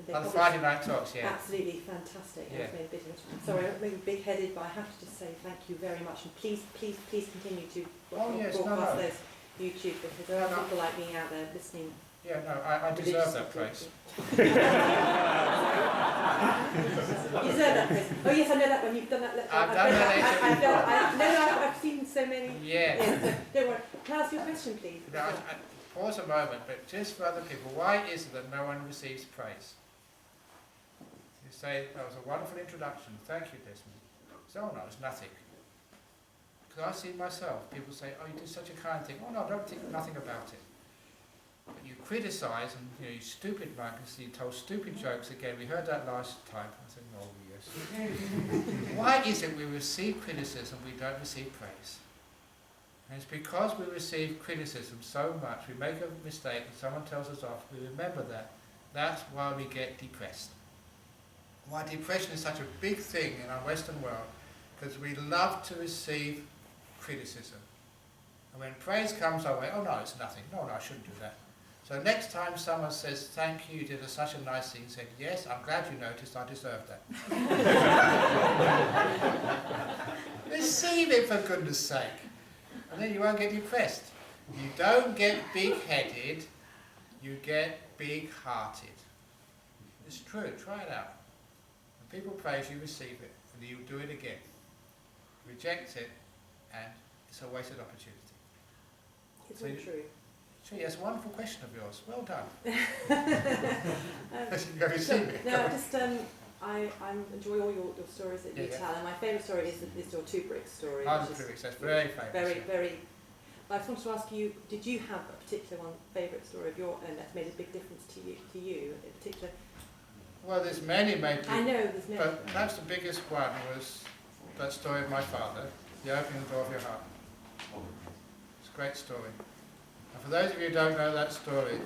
they On the publish- Friday night talks, yeah. Absolutely fantastic. Yeah. I've made a bit of it. Sorry, I'm maybe big-headed, but I have to just say thank you very much, and please continue to Yes, broadcast no. those YouTube, because there are No. people like me out there listening. Yeah, no, I deserve that praise. You deserve that praise. Oh yes, I know that one. You've done that. I've done that. I've seen so many. Yeah. Yes, so don't worry. Can I ask you a question, please? Now, pause a moment, but just for other people, why is it that no one receives praise? You say, that was a wonderful introduction, thank you, Desmond. So, oh no, it's nothing. Because I see myself, people say, oh, you did such a kind thing. Oh no, I don't think nothing about it. But you criticise, and you stupid monkeys, you told stupid jokes again. We heard that last time. I said, oh yes. Why is it we receive criticism, we don't receive praise? And it's because we receive criticism so much, we make a mistake and someone tells us off, we remember that. That's why we get depressed. Why depression is such a big thing in our Western world, because we love to receive criticism. And when praise comes our way, oh no, it's nothing. No, I shouldn't do that. So next time someone says, thank you, you did such a nice thing, say, yes, I'm glad you noticed, I deserve that. Receive it for goodness sake. And then you won't get depressed. You don't get big-headed, you get big-hearted. It's true, try it out. When people praise you, receive it, and you do it again. Reject it, and it's a wasted opportunity. It's So all you- true. So yes, wonderful question of yours. Well done. Um, You go receive it. No, just I enjoy all your stories that you Yeah. tell, and my favourite story is your two bricks story. I'm which is British, that's very famous. very, yeah. very. I just wanted to ask you: did you have a particular favourite story of your own that's made a big difference to you in particular? Well, there's many, maybe. I know there's no. But perhaps the biggest one was that story of my father, the opening door of your heart. It's a great story. And for those of you who don't know that story,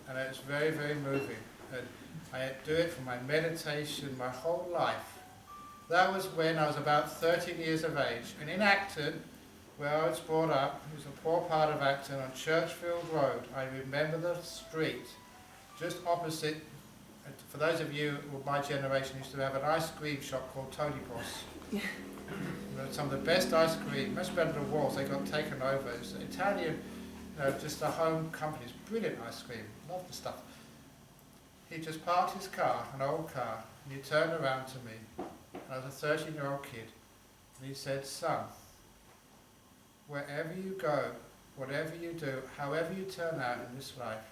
and it's very, very moving, and I do it for my meditation my whole life. That was when I was about 13 years of age, and in Acton, where I was brought up, it was a poor part of Acton on Churchfield Road. I remember the street, just opposite. For those of you of my generation, used to have an ice cream shop called Tony Boss. Some of the best ice cream, much better than Walls, they got taken over. It's Italian, just a home company. It's brilliant ice cream, love the stuff. He just parked his car, an old car, and he turned around to me. I was a 13-year-old kid, and he said, son, wherever you go, whatever you do, however you turn out in this life,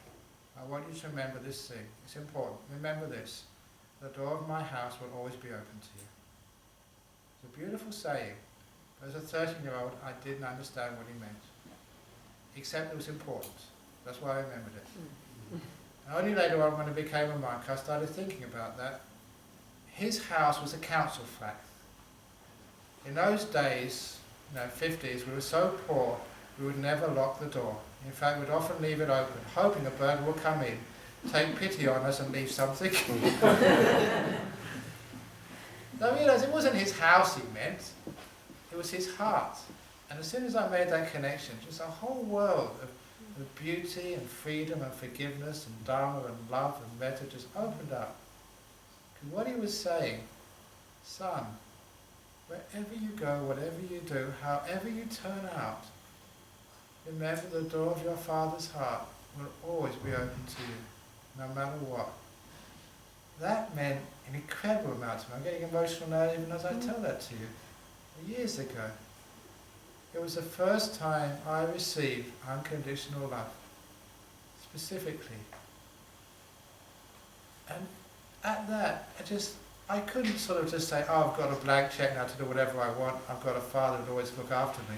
I want you to remember this thing. It's important. Remember this. The door of my house will always be open to you. It's a beautiful saying. But as a 13-year-old, I didn't understand what he meant. Except it was important. That's why I remembered it. And only later on, when I became a monk, I started thinking about that. His house was a council flat. In those days, 50s, we were so poor, we would never lock the door. In fact, we'd often leave it open, hoping a burglar would come in, take pity on us and leave something. I realised it wasn't his house he meant, it was his heart. And as soon as I made that connection, just a whole world of beauty and freedom and forgiveness and dharma and love and metta just opened up. Because what he was saying, son, wherever you go, whatever you do, however you turn out, remember the door of your Father's heart will always be open to you, no matter what. that meant an incredible amount to me. I'm getting emotional now even as I tell that to you. Years ago. It was the first time I received unconditional love. Specifically. And at that, I couldn't sort of just say, oh, I've got a blank check now to do whatever I want, I've got a father who'd always look after me.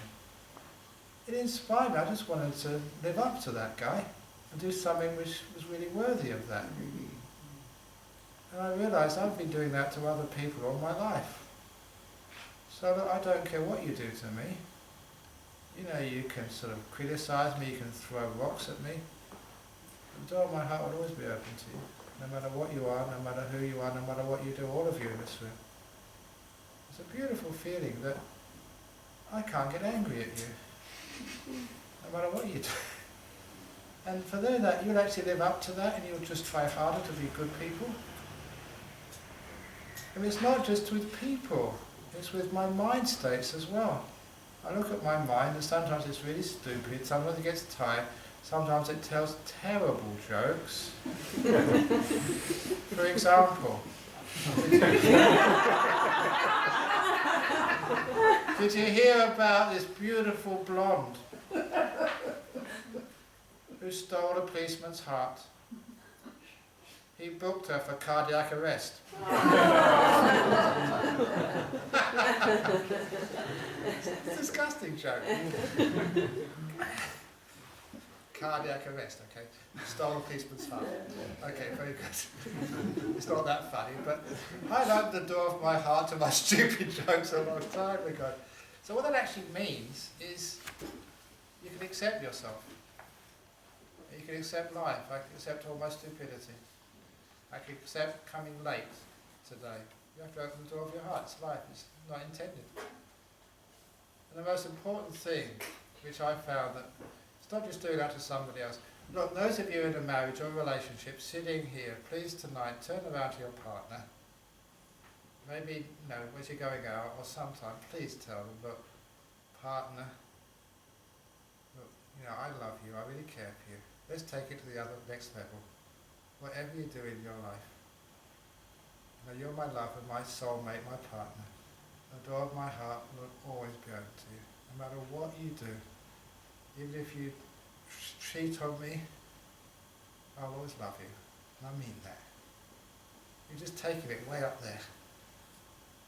It inspired me. I just wanted to live up to that guy and do something which was really worthy of that. And I realised I've been doing that to other people all my life. So that I don't care what you do to me. You know, you can sort of criticise me, you can throw rocks at me. The door of my heart will always be open to you. No matter what you are, no matter who you are, no matter what you do, all of you in this room. It's a beautiful feeling that I can't get angry at you, no matter what you do. And for that, you'll actually live up to that and you'll just try harder to be good people. And it's not just with people, it's with my mind states as well. I look at my mind and sometimes it's really stupid, sometimes it gets tired, sometimes it tells terrible jokes. For example, did you hear about this beautiful blonde who stole a policeman's heart? He booked her for cardiac arrest. It's a disgusting joke. Cardiac arrest, okay. Stole a policeman's heart. Okay, very good. It's not that funny, but I opened the door of my heart to my stupid jokes a long time ago. So what that actually means is you can accept yourself. You can accept life. I can accept all my stupidity. I can accept coming late today. You have to open the door of your heart. It's life. It's not intended. And the most important thing, which I found, that it's not just doing that to somebody else. Look, those of you in a marriage or a relationship sitting here, please tonight turn around to your partner. Maybe, as you're going out, or sometime, please tell them, look, partner, look, I love you, I really care for you. Let's take it to the next level. Whatever you do in your life, you're my lover, my soulmate, my partner. The door of my heart will always be open to you, no matter what you do. Even if you cheat on me, I'll always love you. And I mean that. You're just taking it way up there.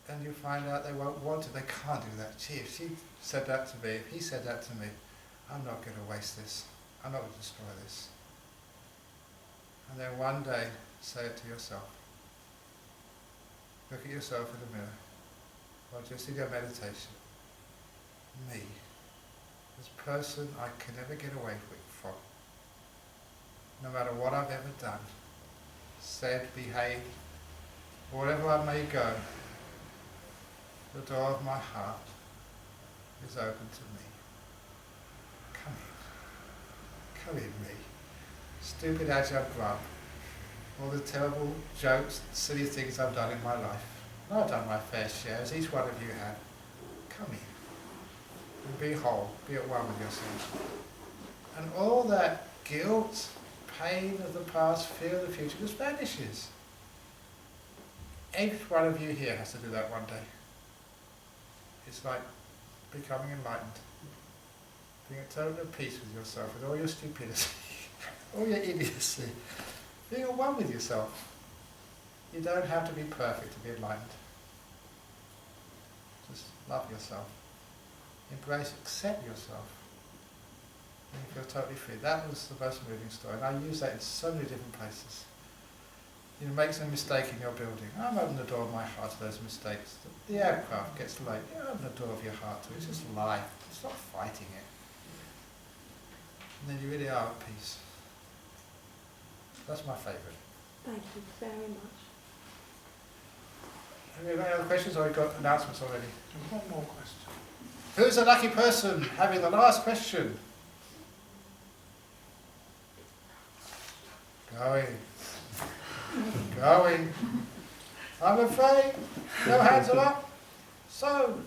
And you find out they won't want it, they can't do that. Gee, if she said that to me, if he said that to me, I'm not going to waste this. I'm not going to destroy this. And then one day, say it to yourself. Look at yourself in the mirror, or just in your meditation. Me, this person I can never get away from, no matter what I've ever done, said, behaved, wherever I may go, the door of my heart is open to me. Come in. Come in, me. Stupid Ajahn Brahm. All the terrible jokes, silly things I've done in my life. And I've done my fair share, as each one of you have. Come in. And be whole. Be at one with yourself. And all that guilt, pain of the past, fear of the future just vanishes. Each one of you here has to do that one day. It's like becoming enlightened. Being at total peace with yourself, with all your stupidity, all your idiocy. Being at one with yourself. You don't have to be perfect to be enlightened. Just love yourself. Embrace, accept yourself. And you feel totally free. That was the most moving story. And I use that in so many different places. You make some mistake in your building. I'm opening the door of my heart to those mistakes. The aircraft gets late. You open the door of your heart to it. It's just life. It's not fighting it. And then you really are at peace. That's my favourite. Thank you very much. Have you got any other questions, or have you got announcements already? One more question. Who's the lucky person having the last question? Going. Going. I'm afraid no hands are up. So,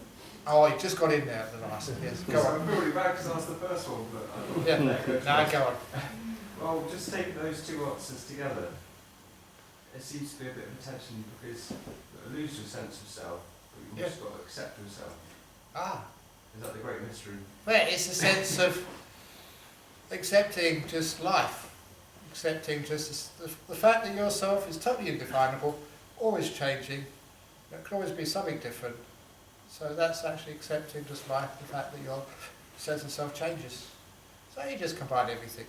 you just got in there at the last. Yes, go on. I feel really bad because I was the first one, but Yeah, now go on. Well, just take those two answers together. there seems to be a bit of a tension because you lose your sense of self, but you've also got to accept yourself. Ah. Is that the great mystery? Well, it's a sense of accepting just life, accepting just the fact that yourself is totally indefinable, always changing. There can always be something different. So that's actually accepting just life, the fact that your sense of self changes. So you just combine everything.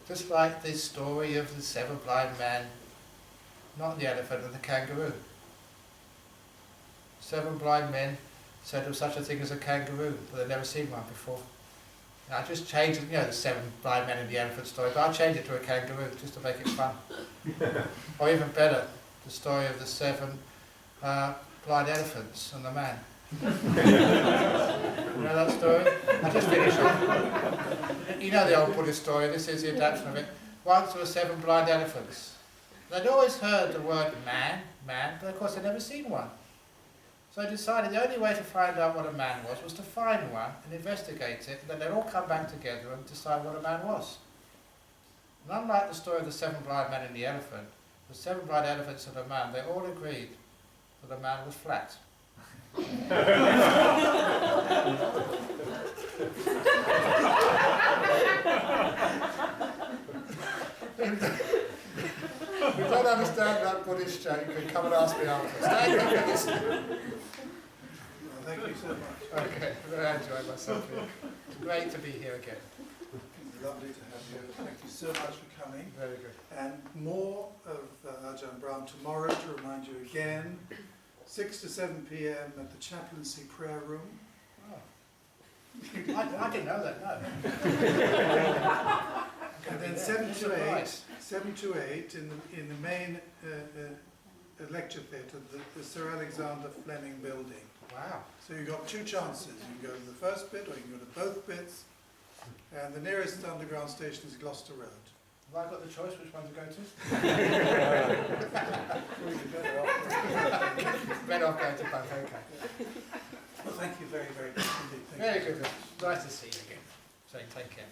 Just like the story of the 7 blind men, not the elephant and the kangaroo. 7 blind men said there was such a thing as a kangaroo, but they'd never seen one before. And I just changed it, the 7 blind men and the elephant story, but I changed it to a kangaroo just to make it fun. Or even better, the story of the 7 blind elephants and the man. You know that story? I just finished off. You know the old Buddhist story, this is the adaptation of it. Once there were 7 blind elephants. They'd always heard the word man, but of course they'd never seen one. So I decided the only way to find out what a man was to find one and investigate it, and then they'd all come back together and decide what a man was. And unlike the story of the 7 blind men and the elephant, the 7 blind elephants and a man, they all agreed that the man was flat. If you don't understand that Buddhist joke, you can come and ask me afterwards. Thank you so much. Okay, I really enjoyed myself here. Great to be here again. Lovely to have you. Thank you so much for coming. Very good. And more of Ajahn Brahm tomorrow, to remind you again, 6 to 7 p.m. at the chaplaincy prayer room. Oh. I didn't know that, no. And then 7 to 8 in the main lecture theatre, the Sir Alexander Fleming building. Wow. So you've got 2 chances. You can go to the first bit or you can go to both bits. And the nearest underground station is Gloucester Road. Have I got the choice which one to go to? Better off going to both, okay. Well, thank you very, very much indeed. Thank you. Very good. Nice to see you again. So take care.